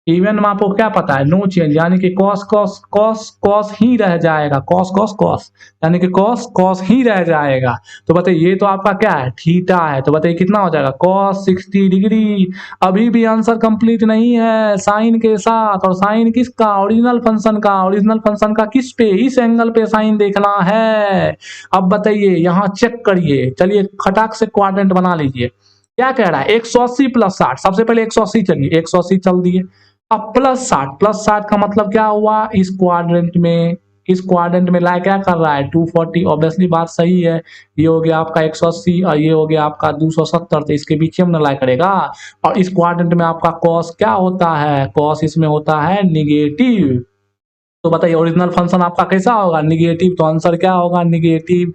even में आपको क्या पता है, नो चेंज, यानी कि कॉस कॉस कॉस कॉस ही रह जाएगा, कॉस कॉस कॉस, यानी कि कॉस कॉस ही रह जाएगा। तो बताइए ये तो आपका क्या है, थीटा है। तो बताइए कितना हो जाएगा कॉस 60 डिग्री। अभी भी आंसर कंप्लीट नहीं है, साइन के साथ। और साइन किसका, ओरिजिनल फंक्शन का। ओरिजिनल फंक्शन का किस पे, इस एंगल पे साइन देखना है। अब बताइए यहाँ चेक करिए, चलिए खटाक से क्वाड्रेंट बना लीजिए। क्या कह रहा है 180 प्लस 60, सबसे पहले 180 चलिए 180 चल दिए। अब प्लस 60 का मतलब क्या हुआ, इस क्वाड्रेंट में ला क्या कर रहा है 240। ऑब्वियसली बात सही है, ये हो गया आपका 180 और ये हो गया आपका 270, तो इसके बीच में ला करेगा। और इस क्वाड्रेंट में आपका कॉस क्या होता है, कॉस इसमें होता है निगेटिव। तो बताइए ओरिजिनल फंक्शन आपका कैसा होगा, निगेटिव। तो आंसर क्या होगा निगेटिव।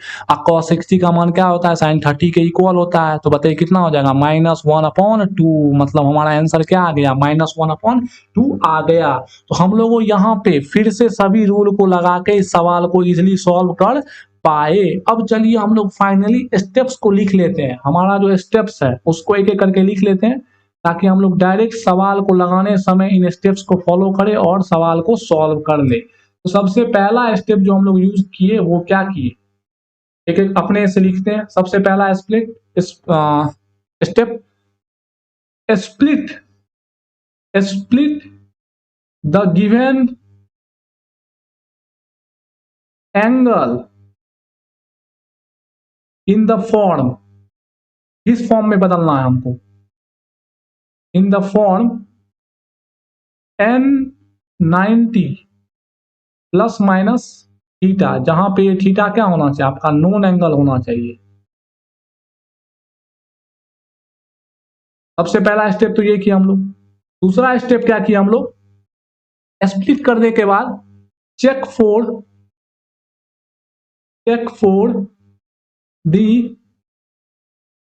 cos 60 का मान क्या होता है, sin 30 के इक्वल होता है। तो बताइए कितना हो जाएगा -1/2, मतलब हमारा आंसर क्या आ गया -1/2 आ गया। तो हम लोगों यहाँ पे फिर से सभी रूल को लगा के इस सवाल को इजिली सॉल्व कर पाए। अब चलिए हम लोग फाइनली स्टेप्स को लिख लेते हैं, हमारा जो स्टेप्स है उसको एक एक करके लिख लेते हैं ताकि हम लोग डायरेक्ट सवाल को लगाने समय इन स्टेप्स को फॉलो करें और सवाल को सॉल्व कर ले। तो सबसे पहला स्टेप जो हम लोग यूज किए वो क्या किए, एक एक अपने से लिखते हैं। सबसे पहला step, split split the given angle in the form, किस फॉर्म में बदलना है हमको, in the form n90 plus minus theta, जहां पे ये थीटा क्या होना चाहिए आपका नोन एंगल होना चाहिए। सबसे पहला स्टेप तो ये किया हम लोग। दूसरा स्टेप क्या किया हम लोग, स्प्लिट करने के बाद check for the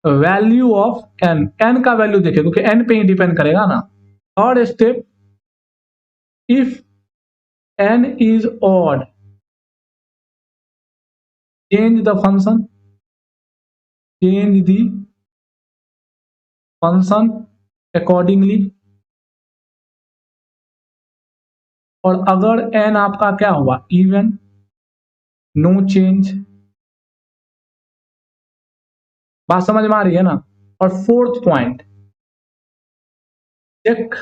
value of n का वैल्यू देखिए क्योंकि एन पे ही डिपेंड करेगा ना। Third step, if n is odd change the function, accordingly. और अगर एन आपका क्या हुआ इवन, नो चेंज। बात समझ में आ रही है ना। और fourth point, check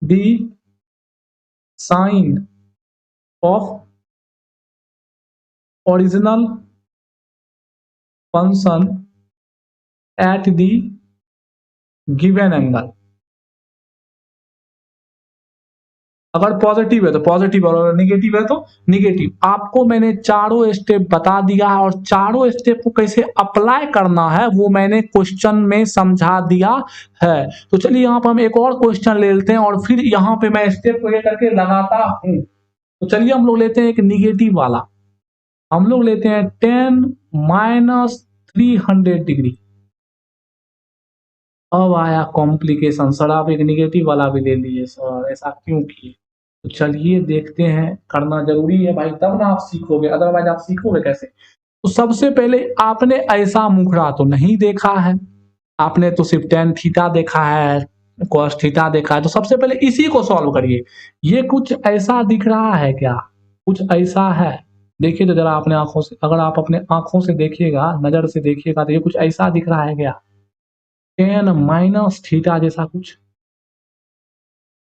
the sign of original function at the given angle. अगर पॉजिटिव है तो पॉजिटिव और अगर निगेटिव है तो निगेटिव। आपको मैंने चारों स्टेप बता दिया है और चारों स्टेप को कैसे अप्लाई करना है वो मैंने क्वेश्चन में समझा दिया है। तो चलिए यहाँ पर हम एक और क्वेश्चन ले लेते हैं और फिर यहाँ पे मैं स्टेप को ये करके लगाता हूँ। तो चलिए हम लोग लेते हैं एक निगेटिव वाला, हम लोग लेते हैं 10 माइनस 300 डिग्री। अब आया कॉम्प्लिकेशन, सर आप एक निगेटिव वाला भी ले लीजिए सर, ऐसा क्यों किए? तो चलिए देखते हैं, करना जरूरी है भाई, तब ना आप सीखोगे, अदरवाइज आप सीखोगे कैसे? तो सबसे पहले आपने ऐसा मुखड़ा तो नहीं देखा है, आपने तो सिर्फ टेन थीटा देखा है, कॉस थीटा देखा है, तो सबसे पहले इसी को सॉल्व करिए। ये कुछ ऐसा दिख रहा है क्या? कुछ ऐसा है? देखिए तो जरा अपने आंखों से, अगर आप अपने आंखों से देखिएगा, नजर से देखिएगा, तो ये कुछ ऐसा दिख रहा है क्या? टेन माइनस थीटा जैसा कुछ।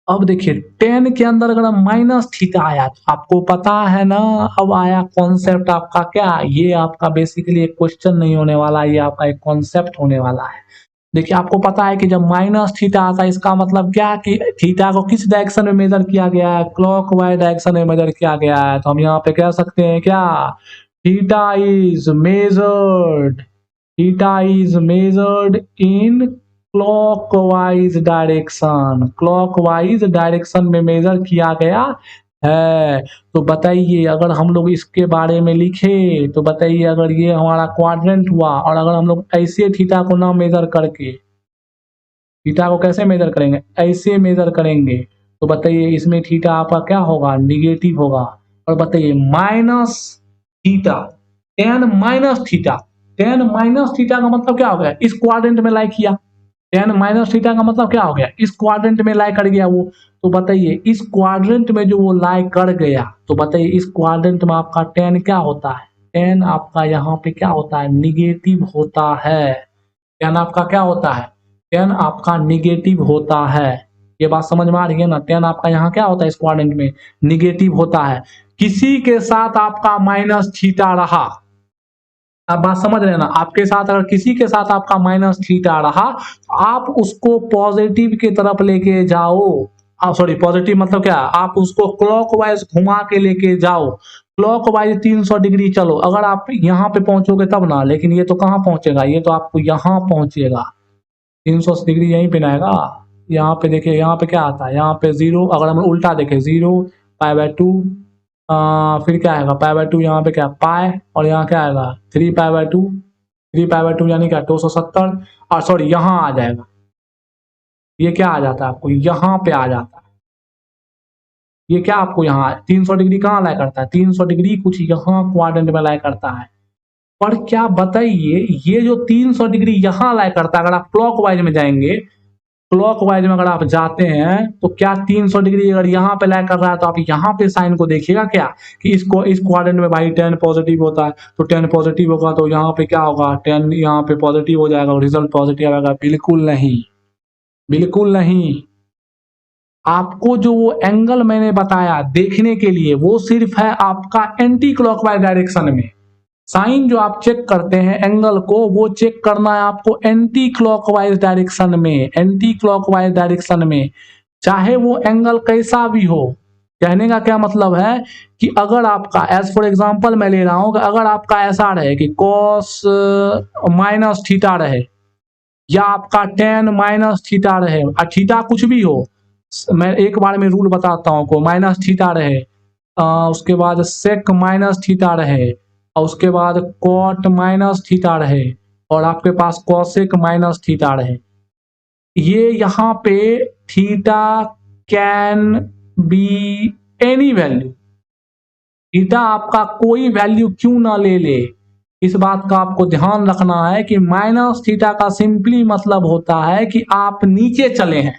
अब देखिए 10 के अंदर अगर माइनस थीटा आया तो आपको पता है ना, अब आया कॉन्सेप्ट आपका क्या, ये आपका बेसिकली एक क्वेश्चन नहीं होने वाला, ये आपका एक कॉन्सेप्ट होने वाला है। देखिए आपको पता है कि जब माइनस थीटा आता है इसका मतलब क्या कि थीटा को किस डायरेक्शन में मेजर किया गया है, क्लॉकवाइज डायरेक्शन में मेजर किया गया है। तो हम यहाँ पे कह सकते हैं क्या, theta is measured, theta is measured in clockwise direction, clockwise direction में मेजर किया गया है। तो बताइए अगर हम लोग इसके बारे में लिखे तो बताइए, अगर ये हमारा क्वाड्रेंट हुआ और अगर हम लोग ऐसे थीटा को ना मेजर करके, थीटा को कैसे मेजर करेंगे, ऐसे मेजर करेंगे, तो बताइए इसमें थीटा आपका क्या होगा, निगेटिव होगा। और बताइए minus theta, ten minus theta, ten minus theta का मतलब क्या हो गया, इस क्वाड्रेंट में लाई किया, टेन माइनस थीटा का मतलब क्या हो गया, इस क्वाड्रेंट में लाई कर गया वो। तो बताइए इस क्वाड्रेंट में जो वो लाई कर गया, तो बताइए इस क्वाड्रेंट में आपका टेन क्या होता है, टेन आपका यहाँ पे क्या होता है, निगेटिव होता है। टेन आपका क्या होता है, टेन आपका निगेटिव होता है। ये बात समझ में आ रही है ना, टेन आपका यहाँ क्या होता है, इस क्वाड्रेंट में निगेटिव होता है। किसी के साथ आपका माइनस थीटा रहा, आप बात समझ रहे हैं ना, आपके साथ अगर किसी के साथ आपका माइनस थीटा रहा तो आप उसको पॉजिटिव की तरफ लेके जाओ, आप सॉरी पॉजिटिव मतलब क्या, आप उसको क्लॉकवाइज घुमा के लेके जाओ, क्लॉकवाइज 300 डिग्री चलो। अगर आप यहाँ पे पहुंचोगे तब ना, लेकिन ये तो कहाँ पहुंचेगा, ये तो आपको यहाँ पहुंचेगा, 300 डिग्री यहीं पे ना आएगा। यहाँ पे देखिए, यहाँ पे क्या आता है, यहाँ पे जीरो, अगर हम उल्टा देखें जीरो पाई बाय टू, फिर क्या आएगा पाई बाय टू, यहाँ पे क्या पाई, और यहाँ क्या आएगा 3 pi by two, 3 pi by two यानी क्या 270, और सॉरी यहाँ आ जाएगा, ये क्या आ जाता है आपको, यहाँ पे आ जाता है, ये क्या आपको यहाँ 300 डिग्री कहाँ लाई करता है, 300 डिग्री कुछ यहाँ क्वाड्रेंट में लाई करता है। पर क्या बताइए, ये जो 300 डिग्री यहाँ लाई करता है, अगर आप क्लॉकवाइज में जाएंगे, क्लॉकवाइज में अगर आप जाते हैं तो क्या 300 डिग्री अगर यहाँ पे लाई कर रहा है तो आप यहाँ पे साइन को देखिएगा क्या, कि इसको इस क्वाड्रेंट में भाई 10 पॉजिटिव होता है, तो 10 पॉजिटिव होगा तो यहाँ पे क्या होगा, 10 यहाँ पे पॉजिटिव हो जाएगा और रिजल्ट पॉजिटिव आएगा, बिल्कुल नहीं, बिल्कुल नहीं। आपको जो वो एंगल मैंने बताया देखने के लिए, वो सिर्फ है आपका एंटी क्लॉकवाइज डायरेक्शन में। साइन जो आप चेक करते हैं एंगल को, वो चेक करना है आपको एंटी क्लॉकवाइज डायरेक्शन में, एंटी क्लॉकवाइज डायरेक्शन में, चाहे वो एंगल कैसा भी हो। कहने का क्या मतलब है कि अगर आपका एज फॉर एग्जांपल मैं ले रहा हूं कि अगर आपका ऐसा रहे कि कॉस माइनस थीटा रहे, या आपका टेन माइनस थीटा रहे, थीटा कुछ भी हो, मैं एक बार में रूल बताता हूँ को, माइनस थीटा रहे, उसके बाद सेक माइनस थीटा रहे, और उसके बाद कॉट माइनस थीटा रहे, और आपके पास कॉसेक माइनस थीटा रहे, ये यहाँ पे theta can be any value, theta आपका कोई वैल्यू क्यों ना ले ले, इस बात का आपको ध्यान रखना है कि माइनस थीटा का सिंपली मतलब होता है कि आप नीचे चले हैं,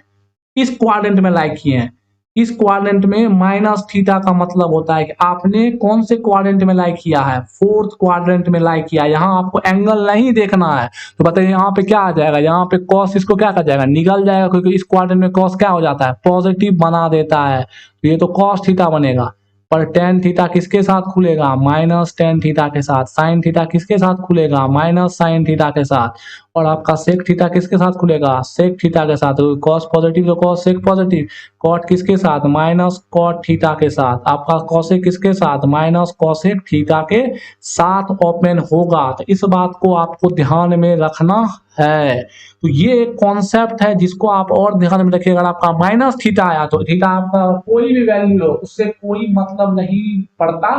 इस क्वाड्रेंट में लाई किए हैं, इस क्वाड्रेंट में माइनस थीटा का मतलब होता है कि आपने कौन से क्वाड्रेंट में लाई किया है, फोर्थ क्वाड्रेंट में लाई किया। यहाँ आपको एंगल नहीं देखना है, तो बताइए यहाँ पे क्या आ जाएगा, यहाँ पे कॉस इसको क्या कर जाएगा, निकल जाएगा, क्योंकि इस क्वाड्रेंट में कॉस क्या हो जाता है, पॉजिटिव बना देता है, तो ये तो कॉस थीटा बनेगा। पर टेन थीटा किसके साथ खुलेगा, माइनस टेन थीटा के साथ। साइन थीटा किसके साथ खुलेगा, माइनस साइन थीटा के साथ। और आपका सेक थीटा किसके साथ खुलेगा, सेक थीटा के साथ, कॉस पॉजिटिव तो कॉस सेक पॉजिटिव, कॉट किसके साथ, माइनस कॉट थीटा के साथ, आपका कॉसेक किसके साथ, माइनस कॉसेक थीटा के साथ ओपन होगा। तो इस बात को आपको ध्यान में रखना है। तो ये एक कॉन्सेप्ट है जिसको आप और ध्यान में रखिए। अगर आपका माइनस थीटा आया तो थीटा आपका कोई भी वैल्यू हो उससे कोई मतलब नहीं पड़ता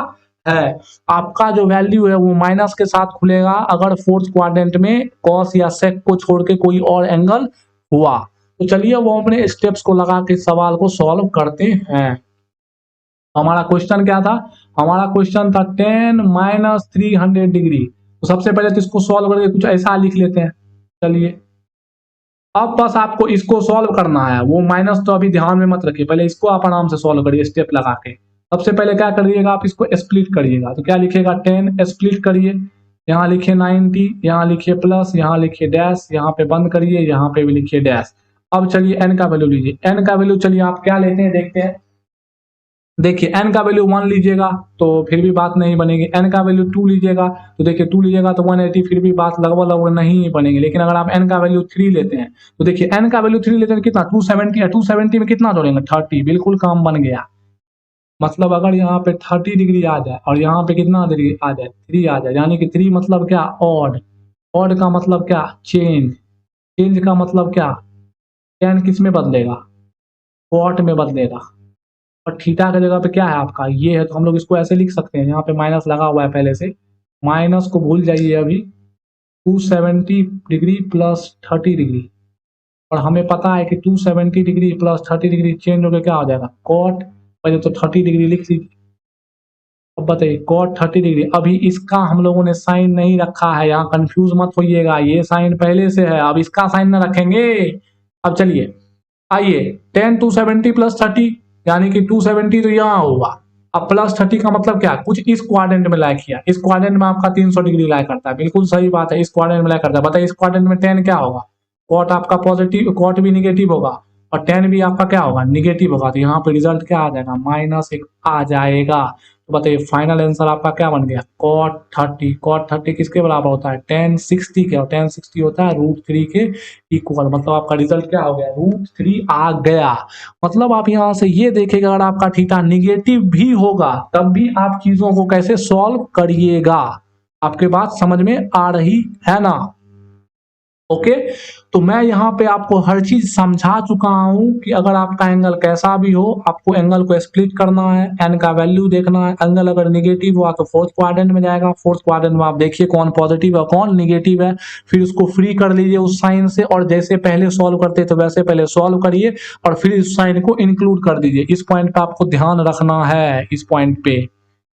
है, आपका जो वैल्यू है वो माइनस के साथ खुलेगा अगर फोर्थ क्वाड्रेंट में कॉस या सेक को छोड़ के कोई और एंगल हुआ। तो चलिए वो अपने स्टेप्स को लगा के सवाल को सॉल्व करते हैं। हमारा क्वेश्चन क्या था, हमारा क्वेश्चन था tan माइनस 300 डिग्री। तो सबसे पहले तो इसको सॉल्व करके कुछ ऐसा लिख लेते हैं। चलिए अब बस आपको इसको सॉल्व करना है, वो माइनस तो अभी ध्यान में मत रखिए, पहले इसको आप आराम से सॉल्व करिए स्टेप लगा के। सबसे पहले क्या करिएगा, आप इसको स्प्लिट करिएगा। तो क्या लिखिएगा, 10 स्प्लिट करिए, यहाँ लिखिए 90, यहाँ लिखिए प्लस, यहाँ लिखिए डैश, यहाँ पे बंद करिए, यहाँ पे भी लिखिए डैश। अब चलिए एन का वैल्यू लीजिए, एन का वैल्यू चलिए आप क्या लेते हैं देखते हैं। देखिए एन का वैल्यू 1 लीजिएगा तो फिर भी बात नहीं बनेगी, एन का वैल्यू 2 लीजिएगा तो देखिए 2 लीजिएगा तो 180, फिर भी बात लगभग लगभग नहीं बनेगी। लेकिन अगर आप एन का वैल्यू 3 लेते हैं तो देखिए एन का वैल्यू 3 लेते हैं कितना, 270 है, 270 में कितना जोड़ेंगे 30, बिल्कुल काम बन गया। मतलब अगर यहाँ पे 30 डिग्री आ जाए और यहाँ पे कितना डिग्री आ जाए, 3 आ जाए, यानी कि 3 मतलब क्या, ऑड, ऑड का मतलब क्या, चेंज, चेंज का मतलब क्या, टेन किस में बदलेगा, कॉट में बदलेगा, और थीटा की जगह पे क्या है आपका ये है, तो हम लोग इसको ऐसे लिख सकते हैं, यहाँ पे माइनस लगा हुआ है पहले से, माइनस को भूल जाइए अभी, 270 डिग्री प्लस 30 डिग्री, और हमें पता है कि 270 डिग्री प्लस 30 डिग्री चेंज होकर क्या हो जाएगा, कॉट, पहले तो 30 डिग्री लिख लीजिए। अब बताइए कॉट 30 डिग्री, अभी इसका हम लोगों ने साइन नहीं रखा है, यहाँ कंफ्यूज मत होइएगा, ये साइन पहले से है, अब इसका साइन ना रखेंगे। अब चलिए आइए, 10 270 प्लस 30 यानी कि 270 तो यहाँ होगा, अब प्लस 30 का मतलब क्या, कुछ इस क्वाड्रेंट में लाया किया, इस क्वाड्रेंट में आपका 300 डिग्री लाया करता है, बिल्कुल सही बात है, इस क्वाड्रेंट में लाया करता है। बताइए इस क्वाड्रेंट में 10 क्या होगा, कॉट आपका पॉजिटिव, कॉट भी निगेटिव होगा और 10 भी आपका क्या होगा, निगेटिव होगा। तो यहाँ पे रिजल्ट क्या आ जाएगा, -1 आ जाएगा। तो बताइए फाइनल आंसर आपका क्या बन गया, cot 30, cot 30 किसके बराबर होता है, tan 60 के, और tan 60 होता है √3 के इक्वल, मतलब आपका रिजल्ट क्या हो गया, √3 आ गया। मतलब आप यहाँ से ये देखेगा अगर आपका थीटा निगेटिव भी होगा तब भी आप चीजों को कैसे सॉल्व करिएगा। आपके बात समझ में आ रही है ना, ओके। तो मैं यहाँ पे आपको हर चीज समझा चुका हूं कि अगर आपका एंगल कैसा भी हो आपको एंगल को स्प्लिट करना है, एन का वैल्यू देखना है, एंगल अगर निगेटिव हुआ तो फोर्थ क्वाड्रेंट में जाएगा, फोर्थ क्वाड्रेंट में आप देखिए कौन पॉजिटिव है कौन निगेटिव है, फिर उसको फ्री कर लीजिए उस साइन से, और जैसे पहले सॉल्व करते थे वैसे पहले सॉल्व करिए और फिर इस साइन को इंक्लूड कर दीजिए। इस पॉइंट पे आपको ध्यान रखना है, इस पॉइंट पे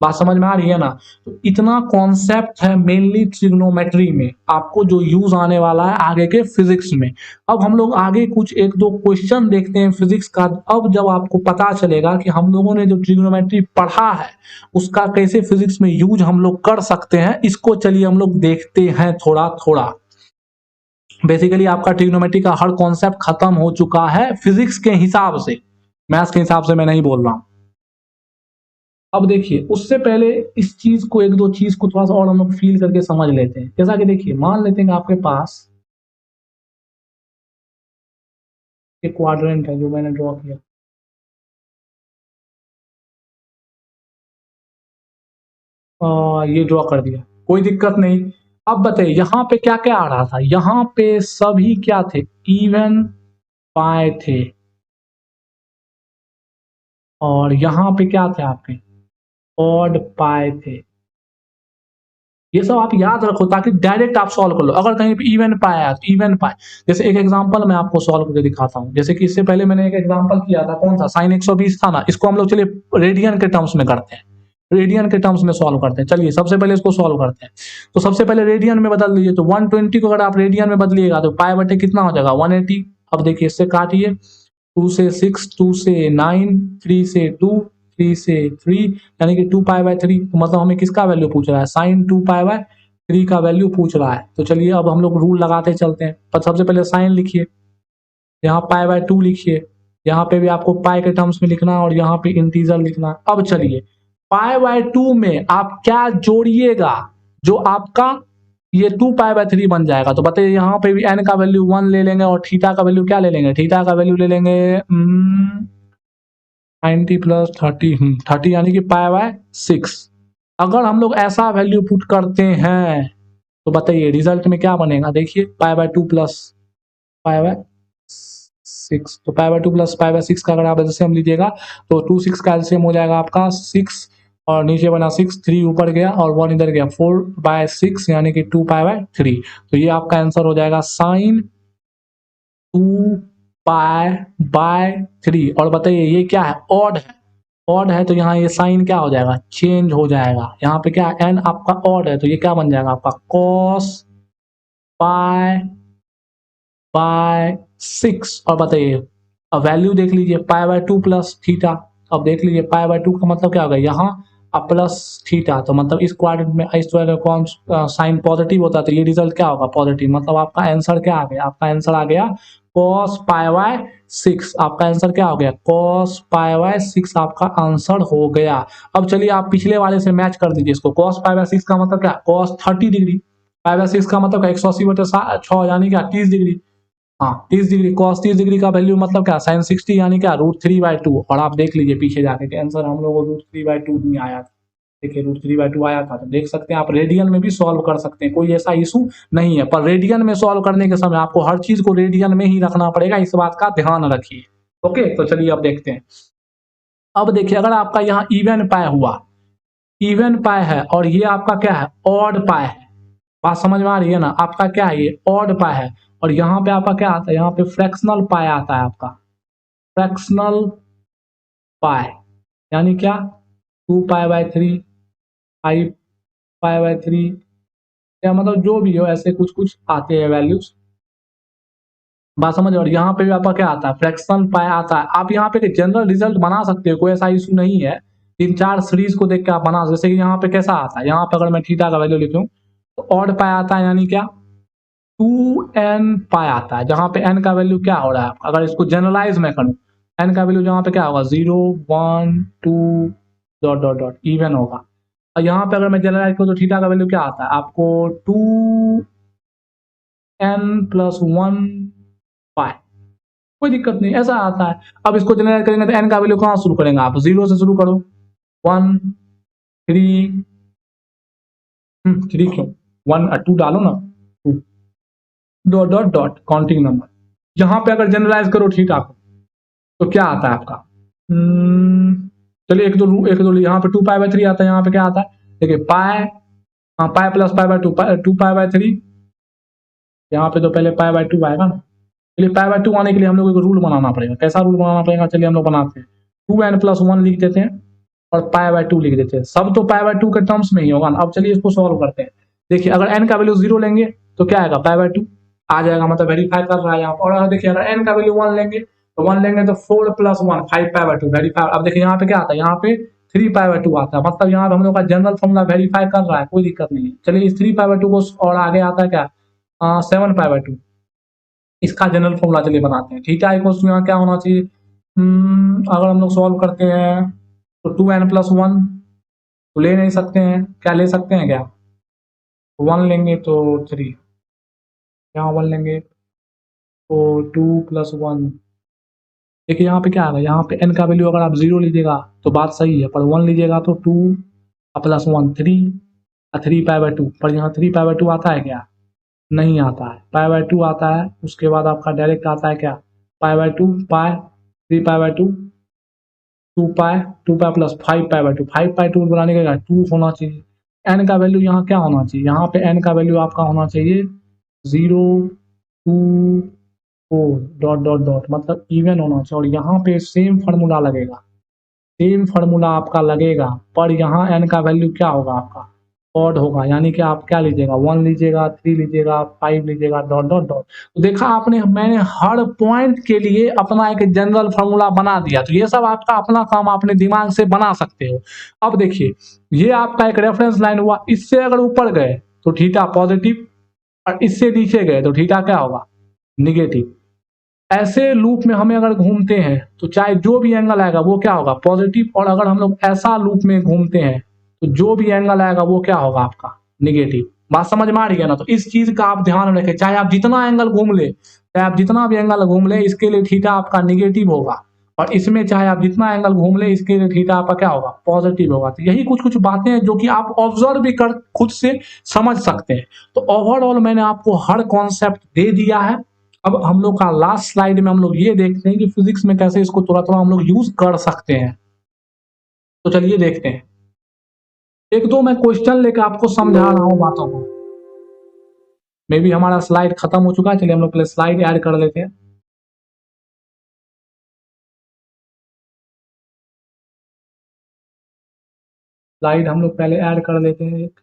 बात समझ में आ रही है ना। तो इतना कॉन्सेप्ट है मेनली ट्रिग्नोमेट्री में, आपको जो यूज आने वाला है आगे के फिजिक्स में। अब हम लोग आगे कुछ एक दो क्वेश्चन देखते हैं फिजिक्स का, अब जब आपको पता चलेगा कि हम लोगों ने जो ट्रिग्नोमेट्री पढ़ा है उसका कैसे फिजिक्स में यूज हम लोग कर सकते हैं, इसको चलिए हम लोग देखते हैं थोड़ा थोड़ा। बेसिकली आपका ट्रिग्नोमेट्री का हर कॉन्सेप्ट खत्म हो चुका है फिजिक्स के हिसाब से, मैथ्स के हिसाब से मैं नहीं बोल रहा हूं। अब देखिए उससे पहले इस चीज को, एक दो चीज को थोड़ा सा और हम लोग फील करके समझ लेते हैं। जैसा कि देखिए मान लेते हैं कि आपके पास एक क्वाड्रेंट है जो मैंने ड्रॉ किया, ये ड्रॉ कर दिया, कोई दिक्कत नहीं। अब बताइए यहाँ पे क्या क्या आ रहा था, यहाँ पे सभी क्या थे, इवन पाए थे, और यहाँ पे क्या थे आपके, ऑड पाए थे। ये सब आप याद रखो ताकि डायरेक्ट आप सॉल्व कर लो। अगर कहीं पे इवन पाया तो इवन पाए, जैसे एक एग्जांपल मैं आपको सॉल्व करके दिखाता हूँ। जैसे कि इससे पहले मैंने एक एग्जांपल किया था, कौन सा, साइन 120 था ना, इसको हम लोग चलिए रेडियन के टर्म्स में करते हैं, रेडियन के टर्म्स में सॉल्व करते हैं। चलिए सबसे पहले इसको सॉल्व करते हैं। तो सबसे पहले रेडियन में बदल दीजिए, तो 120 को अगर आप रेडियन में बदलिएगा तो पाई बटे कितना हो जाएगा, 180। अब देखिए इससे काटिए, 2 से 6, 2 से 9, 3 से 2, 3 से 3, यानी कि 2π/3। तो मतलब हमें किसका वैल्यू पूछ रहा है, साइन 2π/3 का वैल्यू पूछ रहा है। तो चलिए अब हम लोग रूल लगाते चलते हैं। पर सबसे पहले साइन लिखिए, यहाँ π/2 लिखिए, यहाँ पे भी आपको पाई के टर्म्स में लिखना है और यहाँ पे इंटीजर लिखना है। अब चलिए π/2 में आप क्या जोड़िएगा, जो आपका ये 2π/3 बन जाएगा। तो बताइए यहाँ पे भी n का वैल्यू 1 ले लेंगे और थीटा का वैल्यू क्या ले लेंगे, थीटा का वैल्यू ले लेंगे 90 + 30 30 यानी कि π/6। अगर हम लोग ऐसा वैल्यू पुट करते हैं तो बताइए रिजल्ट में क्या बनेगा, देखिए π/2 + π/6। तो π/2 + π/6 का अगर आप एलसीएम लीजिएगा तो 2 6 का एलसीएम हो जाएगा आपका 6 और नीचे बना 6, 3 ऊपर गया और 1 इधर गया, 4/6 यानी कि 2π/3। तो ये आपका आंसर हो जाएगा sin 2π/3। और बताइए ये क्या है, ऑड है, ऑड है तो यहाँ ये साइन क्या हो जाएगा, चेंज हो जाएगा। यहाँ पे क्या n आपका ऑड है तो ये क्या बन जाएगा आपका cos π/6। और बताइए अब वैल्यू देख लीजिए π/2 + थीटा। अब देख लीजिए π/2 का मतलब क्या होगा, यहाँ प्लस थीटा, तो मतलब इस क्वाड्रेंट में इस तरह कौन साइन पॉजिटिव होता है तो ये रिजल्ट क्या होगा, पॉजिटिव। मतलब आपका आंसर क्या आ गया, आपका आंसर आ गया cos π/6। आपका आंसर क्या हो गया, cos π/6 आपका आंसर हो गया। अब चलिए आप पिछले वाले से मैच कर दीजिए इसको। cos π/6 का मतलब क्या, cos 30 डिग्री, π/6 का मतलब 180/6 यानी क्या 30 डिग्री। हाँ 30 डिग्री, cos 30 डिग्री का वैल्यू मतलब क्या sin 60 यानी क्या √3/2। और आप देख लीजिए पीछे जाके कि आंसर हम लोगों को √3/2 नहीं आया था। देखिए √3/2 आया था। तो देख सकते हैं आप रेडियन में भी सॉल्व कर सकते हैं, कोई ऐसा इशू नहीं है। पर रेडियन में सॉल्व करने के समय आपको हर चीज को रेडियन में ही रखना पड़ेगा, इस बात का ध्यान रखिए। ओके तो चलिए अब देखते हैं। अब देखिए अगर आपका यहाँ इवन पाई हुआ, इवन पाई है और ये आपका क्या है ऑड पाई है, बात समझ में आ रही है ना, आपका क्या है ये ऑड पाई है। और यहाँ पे आपका क्या आता है, यहाँ पे फ्रैक्शनल पाई आता है आपका, फ्रैक्शनल पाई यानी क्या 2π/3, 5π/3 या मतलब जो भी हो ऐसे कुछ कुछ आते हैं वैल्यूज, बात समझ। और यहाँ पे भी आपका क्या आता है फ्रैक्शनल पाई आता है। आप यहाँ पे जनरल रिजल्ट बना सकते हो, कोई ऐसा इशू नहीं है। 3-4 सीरीज को देख के आप बना, जैसे कि यहाँ पे कैसा आता है, यहाँ पे अगर मैं थीटा का वैल्यू लिखूं तो ऑड पाई आता है यानी क्या 2n पाई आता है, जहां पे n का वैल्यू क्या हो रहा है, अगर इसको जनरलाइज में करूं n का वैल्यू जहां पे क्या होगा 0 1 2 डॉट डॉट डॉट इवन होगा। और यहाँ पे अगर मैं जनरलाइज करूं तो थीटा का वैल्यू क्या आता है आपको 2n + 1 पाई, कोई दिक्कत नहीं ऐसा आता है। अब इसको जनरलाइज करेंगे तो n का वैल्यू कहाँ शुरू करेंगे आप, 0 से शुरू करो, 1 3 3 क्यों 1 2 डालो ना, 2 dot dot dot counting number. यहाँ पे अगर जनरलाइज करो थीटा को तो क्या आता है आपका, चलिए एक दो यहाँ पे 2π/3 आता है, यहाँ पे क्या आता है देखिए पाई, हाँ पाई + π/2 2π/3, यहाँ पे तो पहले π/2 आएगा ना। चलिए π/2 आने के लिए हम लोग एक रूल बनाना पड़ेगा, कैसा रूल बनाना पड़ेगा, चलिए हम लोग बनाते हैं 2n + 1 लिख देते हैं और π/2 लिख देते हैं, सब तो π/2 के टर्म्स में ही होगा ना। अब चलिए इसको सॉल्व करते हैं। देखिए अगर n का वैल्यू 0 लेंगे तो क्या आएगा π/2 आ जाएगा, मतलब वेरीफाई कर रहा है यहाँ पर। और देखिए अगर n का वैल्यू 1 लेंगे तो 1 लेंगे तो 4 + 1 5π/2 वेरीफाई। अब देखिए यहाँ पे क्या आता है, यहाँ पे 3π/2 आता है, मतलब यहाँ पे हम लोग का जनरल फॉर्मूला वेरीफाई कर रहा है, कोई दिक्कत नहीं है। चलिए इस 3π/2 को और आगे आता है क्या 7π/2, इसका जनरल फॉर्मूला चलिए बनाते हैं। थीटा इक्वल्स टू यहाँ क्या होना चाहिए, अगर हम लोग सॉल्व करते हैं तो 2n + 1 तो ले नहीं सकते हैं, क्या ले सकते हैं क्या 1 लेंगे तो 3, यहाँ 1 लेंगे तो 2 + 1। देखिए यहाँ पे क्या आएगा, यहाँ पे n का वैल्यू अगर आप 0 लीजिएगा तो बात सही है, पर 1 लीजिएगा तो 2 + 1 3 3π/2, पर यहाँ 3π/2 आता है क्या, नहीं आता है, π/2 आता है। उसके बाद आपका डायरेक्ट आता है क्या π/2 पाई 3π/2 2π + 5π/2 5π/2 बनाने का 2 होना चाहिए। n का वैल्यू यहाँ क्या होना चाहिए, यहाँ पे n का वैल्यू आपका होना चाहिए 0 2 4 डॉट डॉट डॉट, मतलब इवन होना चाहिए। और यहाँ पे सेम फार्मूला लगेगा, सेम फार्मूला आपका लगेगा, पर यहाँ n का वैल्यू क्या होगा आपका ऑड होगा, यानी कि आप क्या लीजिएगा 1 लीजिएगा 3 लीजिएगा 5 लीजिएगा डॉट डॉट डॉट। तो देखा आपने, मैंने हर पॉइंट के लिए अपना एक जनरल फार्मूला बना दिया। तो ये सब आपका अपना काम अपने दिमाग से बना सकते हो। अब देखिए ये आपका एक रेफरेंस लाइन हुआ, इससे अगर ऊपर गए तो थीटा पॉजिटिव और इससे नीचे गए तो थीटा क्या होगा निगेटिव। ऐसे लूप में हमें अगर घूमते हैं तो चाहे जो भी एंगल आएगा वो क्या होगा पॉजिटिव, और अगर हम लोग ऐसा लूप में घूमते हैं तो जो भी एंगल आएगा वो क्या होगा आपका निगेटिव। बात समझ में आ रही है ना? तो इस चीज का आप ध्यान रखें, चाहे आप जितना एंगल घूम ले, चाहे आप जितना भी एंगल घूम ले, इसके लिए थीटा आपका निगेटिव होगा, और इसमें चाहे आप जितना एंगल घूम ले, इसके लिए थीटा आपका क्या होगा, पॉजिटिव होगा। तो यही कुछ कुछ बातें हैं जो कि आप ऑब्जर्व भी कर खुद से समझ सकते हैं। तो ओवरऑल मैंने आपको हर कॉन्सेप्ट दे दिया है। अब हम लोग का लास्ट स्लाइड में हम लोग ये देखते हैं कि फिजिक्स में कैसे इसको थोड़ा थोड़ा हम लोग यूज कर सकते हैं। तो चलिए देखते हैं, एक दो मैं क्वेश्चन लेकर आपको समझा रहा हूं बातों को। मे भी हमारा स्लाइड खत्म हो चुका है, चलिए हम लोग पहले स्लाइड ऐड कर लेते हैं। स्लाइड हम लोग पहले ऐड कर लेते हैं एक।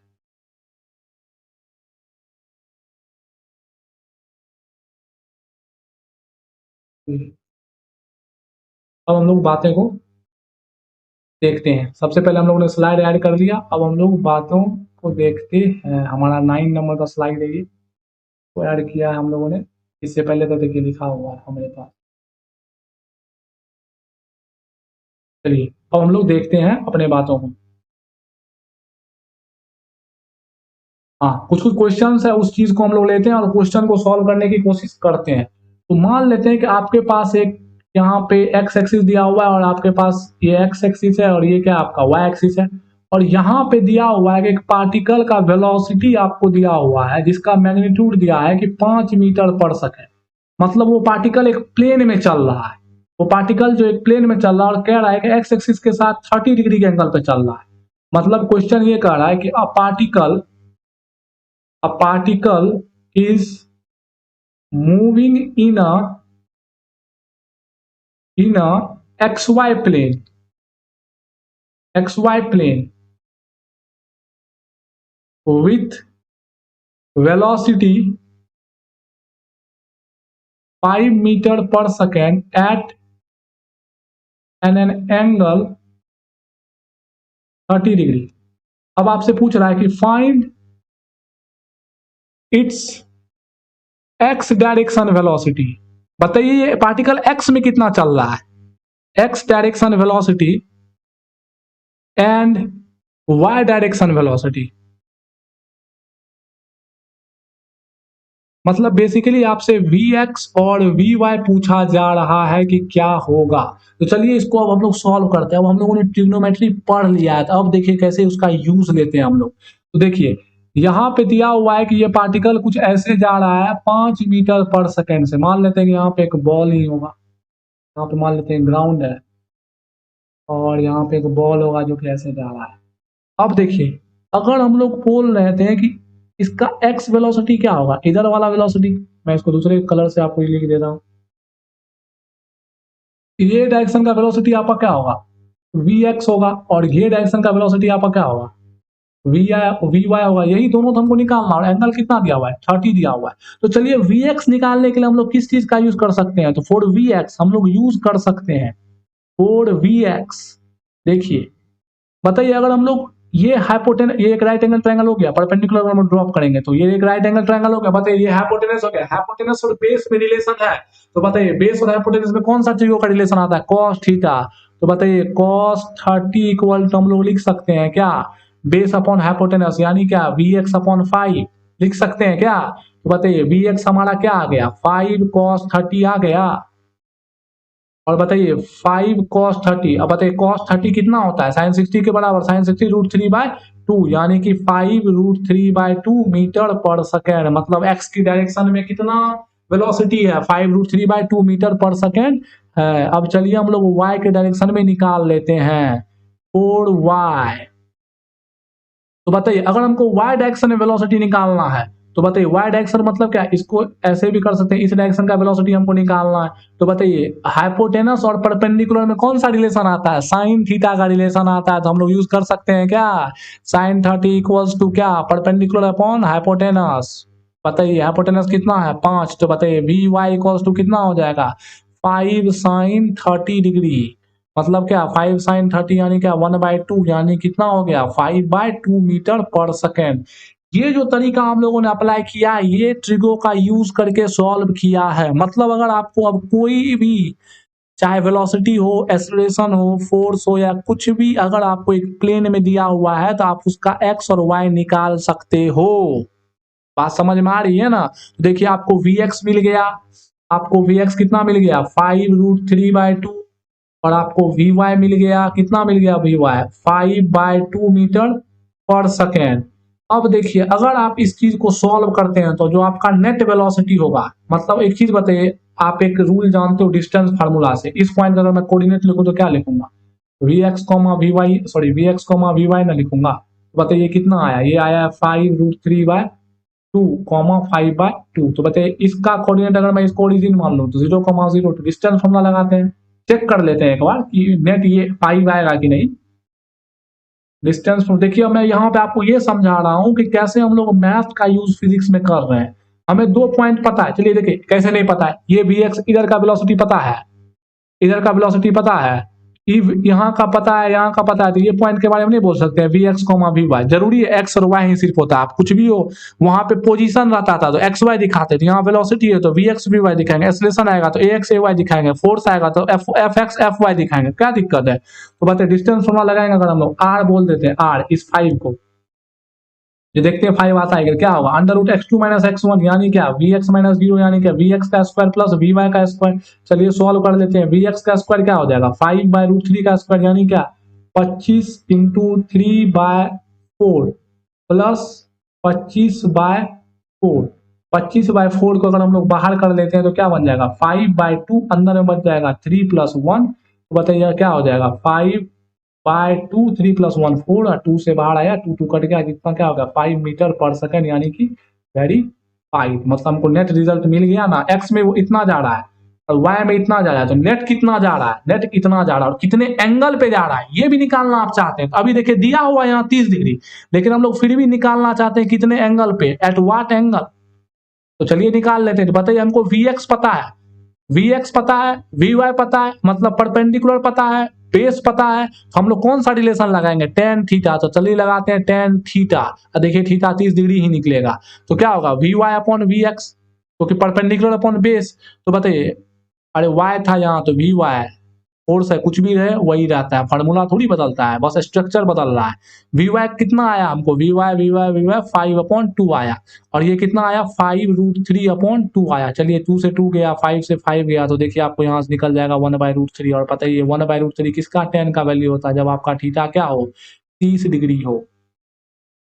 अब हम लोग बातें को देखते हैं। सबसे पहले हम लोगों ने स्लाइड ऐड कर दिया, अब हम लोग बातों को देखते हैं। हमारा 9 नंबर का स्लाइड है ये, तो ऐड किया है हम लोगों ने। इससे पहले तो देखिए लिखा हुआ है हमारे पास। चलिए अब हम लोग देखते हैं अपने बातों को। हाँ, कुछ कुछ क्वेश्चन है, उस चीज को हम लोग लेते हैं और क्वेश्चन को सॉल्व करने की कोशिश करते हैं। तो मान लेते हैं कि आपके पास एक यहाँ पे एक्स एक्सिस दिया हुआ है, और आपके पास ये एक्स एक्सिस है, और ये क्या आपका वाई एक्सिस है, और यहाँ पे दिया हुआ है कि एक पार्टिकल का वेलोसिटी आपको दिया हुआ है, जिसका मैग्नीट्यूड दिया है कि 5 मीटर पर सेकेंड। मतलब वो पार्टिकल एक प्लेन में चल रहा है, वो पार्टिकल जो एक प्लेन में चल रहा है, और कह रहा है कि एक्स एक्सिस के साथ 30 डिग्री के एंगल पे चल रहा है। मतलब क्वेश्चन ये कह रहा है कि a particle is moving in a xy plane with velocity 5 meter per second at an angle 30 degree. अब आपसे पूछ रहा है कि find its x direction velocity. बताइए ये पार्टिकल एक्स में कितना चल रहा है, x direction velocity and y direction velocity. मतलब बेसिकली आपसे Vx और Vy पूछा जा रहा है कि क्या होगा। तो चलिए इसको अब हम लोग सॉल्व करते हैं। अब हम लोगों ने ट्रिग्नोमेट्री पढ़ लिया है, तो अब देखिए कैसे उसका यूज लेते हैं हम लोग। तो देखिए यहाँ पे दिया हुआ है कि ये पार्टिकल कुछ ऐसे जा रहा है 5 मीटर पर सेकेंड से। मान लेते हैं कि यहाँ पे एक बॉल ही होगा, यहाँ पे मान लेते हैं ग्राउंड है, और यहाँ पे एक बॉल होगा जो कि ऐसे जा रहा है। अब देखिए अगर हम लोग बोल रहे थे कि इसका एक्स वेलोसिटी क्या होगा, इधर वाला वेलोसिटी, मैं इसको दूसरे कलर से आपको लिख देता हूँ। ये डायरेक्शन का वेलोसिटी आपका क्या होगा, वी एक्स होगा, और ये डायरेक्शन का वेलोसिटी आपका क्या होगा, वी वाई होगा। यही दोनों तो हमको निकालना, और एंगल कितना दिया हुआ है, 30 दिया हुआ है। तो चलिए वी एक्स निकालने के लिए हम लोग किस चीज का यूज कर सकते हैं, तो फॉर वी एक्स हम लोग यूज कर सकते हैं फॉर वी एक्स। देखिए बताइए अगर हम लोग ये ये एक राइट एंगल ट्रायंगल हो गया, परपेंडिकुलर हम ड्रॉप करेंगे तो ये एक राइट एंगल ट्रायंगल हो गया। बताइए ये हाइपोटेनस हो गया, हाइपोटेनस और बेस में रिलेशन है, तो बताइए बेस और हाइपोटेनस में कौन सा चीजों का रिलेशन आता है, cos थीटा। तो बताइए cos 30 इक्वल टू हम लोग लिख सकते हैं क्या, बेस अपॉन हाइपोटेनस, यानी क्या Vx अपॉन 5 लिख सकते हैं क्या। तो बताइए Vx हमारा क्या आ गया, 5 cos 30 आ गया, और बताइए 5 cos 30। अब बताइए cos 30 कितना होता है, sin 60 के बराबर, sin 60 √3/2, यानी कि 5 √3/2 मीटर पर सेकेंड। मतलब x की डायरेक्शन में कितना वेलोसिटी है, 5 √3/2 मीटर पर सेकेंड है। अब चलिए हम लोग y के डायरेक्शन में निकाल लेते हैं, 4y। तो बताइए अगर हमको y डायरेक्शन में वेलोसिटी निकालना है, तो बताइए y डायरेक्शन मतलब क्या, इसको ऐसे भी कर सकते हैं, इस डायरेक्शन का वेलोसिटी हमको निकालना है। तो बताइए हाइपोटेनस और परपेंडिकुलर में कौन सा रिलेशन आता है, साइन थीटा का रिलेशन आता है। तो हम लोग यूज कर सकते हैं क्या, साइन 30 इक्वल्स टू क्या, परपेंडिकुलर अपॉन हाइपोटेनस। बताइए हाइपोटेनस कितना है, 5। तो बताइए वी वाई इक्वल्स टू कितना हो जाएगा, 5 साइन 30 डिग्री। मतलब क्या 5 साइन 30 यानी क्या 1/2, यानी कितना हो गया 5/2 मीटर पर सेकेंड। ये जो तरीका हम लोगों ने अप्लाई किया, ये ट्रिगो का यूज करके सॉल्व किया है। मतलब अगर आपको अब कोई भी, चाहे वेलोसिटी हो, एक्सेलरेशन हो, फोर्स हो, या कुछ भी अगर आपको एक प्लेन में दिया हुआ है, तो आप उसका एक्स और वाई निकाल सकते हो। बात समझ में आ रही है ना। तो देखिए आपको Vx मिल गया, आपको Vx कितना मिल गया 5√3/2 और आपको Vy मिल गया, कितना मिल गया Vy 5/2 मीटर पर सेकेंड। अब देखिए अगर आप इस चीज को सॉल्व करते हैं तो जो आपका नेट वेलोसिटी होगा, मतलब एक चीज बताइए, आप एक रूल जानते हो डिस्टेंस फार्मूला से, इस पॉइंट का अगर मैं कोऑर्डिनेट लिखूं तो क्या लिखूंगा Vx, Vy, sorry Vx, Vy ना लिखूंगा। तो बताइए कितना आया, ये आया 5√3/2 5/2। तो बताइए इसका कोऑर्डिनेट अगर मैं इसको ओरिजिन मान लूं तो 0,0, तो डिस्टेंस फार्मूला लगाते हैं, चेक कर लेते हैं एक बार कि नेट ये 5 आएगा कि नहीं। डिस्टेंस देखिए मैं यहाँ पे आपको ये समझा रहा हूँ कि कैसे हम लोग मैथ का यूज फिजिक्स में कर रहे हैं। हमें 2 पॉइंट पता है, चलिए देखिए कैसे नहीं पता है, ये Vx इधर का वेलोसिटी पता है, इधर का वेलोसिटी पता है, यहाँ का पता है, यहाँ का पता है, तो ये पॉइंट के बारे में नहीं बोल सकते हैं Vx, Vy। जरूरी है एक्स और वाई ही सिर्फ होता है, आप कुछ भी हो वहां पे पोजीशन रहता था तो एक्स वाई दिखाते थे, यहाँ वेलोसिटी है तो Vx Vy दिखाएंगे, एक्सेलरेशन आएगा तो Ax Ay दिखाएंगे, फोर्स आएगा तो Fx Fy दिखाएंगे, क्या दिक्कत है। तो बताइए डिस्टेंस फॉर्मूला लगाएंगे, अगर हम लोग r बोल देते हैं, r इस 5 को, ये देखते हैं 5 आता है क्या होगा, √x2 - x1 यानी क्या Vx - 0 यानी क्या Vx का स्क्वायर प्लस Vy का स्क्वायर। चलिए सॉल्व कर लेते हैं, Vx का स्क्वायर क्या हो जाएगा 5/√3 का स्क्वायर यानी क्या 25 × 3/4 प्लस 25/4। 25/4 को अगर हम लोग बाहर कर लेते हैं तो क्या बन जाएगा 5/2, अंदर में बच जाएगा 3 + 1। तो बताइए क्या हो जाएगा 5/2, 3 + 1 4 और 2 से बाहर आया, 2 2 कट गया, कितना क्या होगा 5 मीटर पर सेकंड यानी कि वेरी 5। मतलब हमको नेट रिजल्ट मिल गया ना, एक्स में वो इतना जा रहा है और वाई में इतना जा रहा है, तो नेट कितना जा रहा है, नेट इतना जा रहा है और कितने एंगल पे जा रहा है ये भी निकालना आप चाहते हैं। तो अभी देखिए दिया हुआ है यहाँ 30 डिग्री, लेकिन हम लोग फिर भी निकालना चाहते हैं कितने एंगल पे, एट व्हाट एंगल। तो चलिए निकाल लेते हैं। तो बताइए हमको Vx पता है, Vx पता है, Vy पता है, मतलब परपेंडिकुलर पता है, बेस पता है, तो हम लोग कौन सा रिलेशन लगाएंगे tan थीटा। तो चलिए लगाते हैं tan थीटा, देखिए थीटा 30 डिग्री ही निकलेगा, तो क्या होगा Vy/Vx, क्योंकि परपेंडिकुलर अपॉन बेस। तो बताइए, अरे y था यहाँ तो Vy, फोर्स है, कुछ भी रहे वही रहता है, फार्मूला थोड़ी बदलता है, बस स्ट्रक्चर बदल रहा है। Vy कितना आया हमको Vy 5/2 आया, और ये कितना आया 5√3/2 आया। चलिए 2 से 2 गया, 5 से 5 गया, तो देखिए आपको यहाँ से निकल जाएगा 1/√3। और पता है 1/√3 किसका tan का वैल्यू होता है, जब आपका थीटा क्या हो 30 डिग्री हो।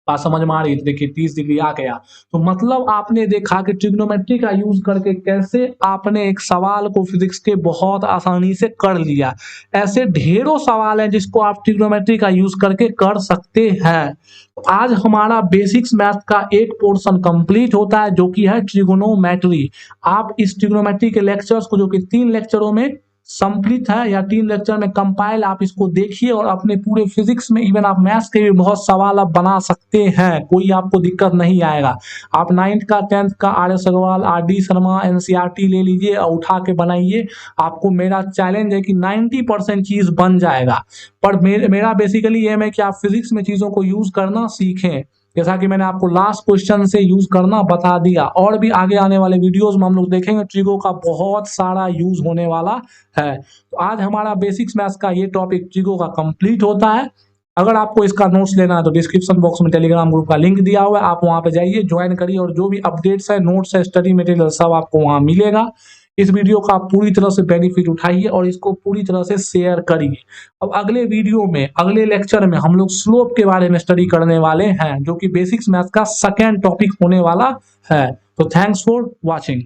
बात समझ में आ रही है। तो देखिए 30 डिग्री आ गया। तो मतलब आपने देखा कि ट्रिग्नोमेट्री का यूज करके कैसे आपने एक सवाल को फिजिक्स के बहुत आसानी से कर लिया। ऐसे ढेरों सवाल हैं जिसको आप ट्रिग्नोमेट्री का यूज करके कर सकते हैं। तो आज हमारा बेसिक्स मैथ का एक पोर्शन कंप्लीट होता है जो कि है ट्रिग्नोमेट्री। आप इस ट्रिग्नोमेट्री के लेक्चर्स को, जो कि 3 लेक्चरों में संपलित है या 3 लेक्चर में कंपाइल, आप इसको देखिए और अपने पूरे फिजिक्स में, इवन आप मैथ्स के भी बहुत सवाल आप बना सकते हैं, कोई आपको दिक्कत नहीं आएगा। आप 9th का 10th का RS Agarwal, RD Sharma, NCERT ले लीजिए और उठा के बनाइए। आपको मेरा चैलेंज है कि 90% चीज बन जाएगा। पर मेरा बेसिकली एम है कि आप फिजिक्स में चीजों को यूज करना सीखें, जैसा कि मैंने आपको लास्ट क्वेश्चन से यूज करना बता दिया। और भी आगे आने वाले वीडियोस में हम लोग देखेंगे, ट्रिगो का बहुत सारा यूज होने वाला है। तो आज हमारा बेसिक्स मैथ्स का ये टॉपिक ट्रिगो का कंप्लीट होता है। अगर आपको इसका नोट्स लेना है तो डिस्क्रिप्शन बॉक्स में टेलीग्राम ग्रुप का लिंक दिया हुआ है, आप वहां पे जाइए, ज्वाइन करिए, और जो भी अपडेट्स है, नोट्स है, स्टडी मटेरियल सब आपको वहां मिलेगा। इस वीडियो का आप पूरी तरह से बेनिफिट उठाइए और इसको पूरी तरह से शेयर करिए। अब अगले वीडियो में, अगले लेक्चर में हम लोग स्लोप के बारे में स्टडी करने वाले हैं, जो कि बेसिक्स मैथ का सेकेंड टॉपिक होने वाला है। तो थैंक्स फॉर वॉचिंग।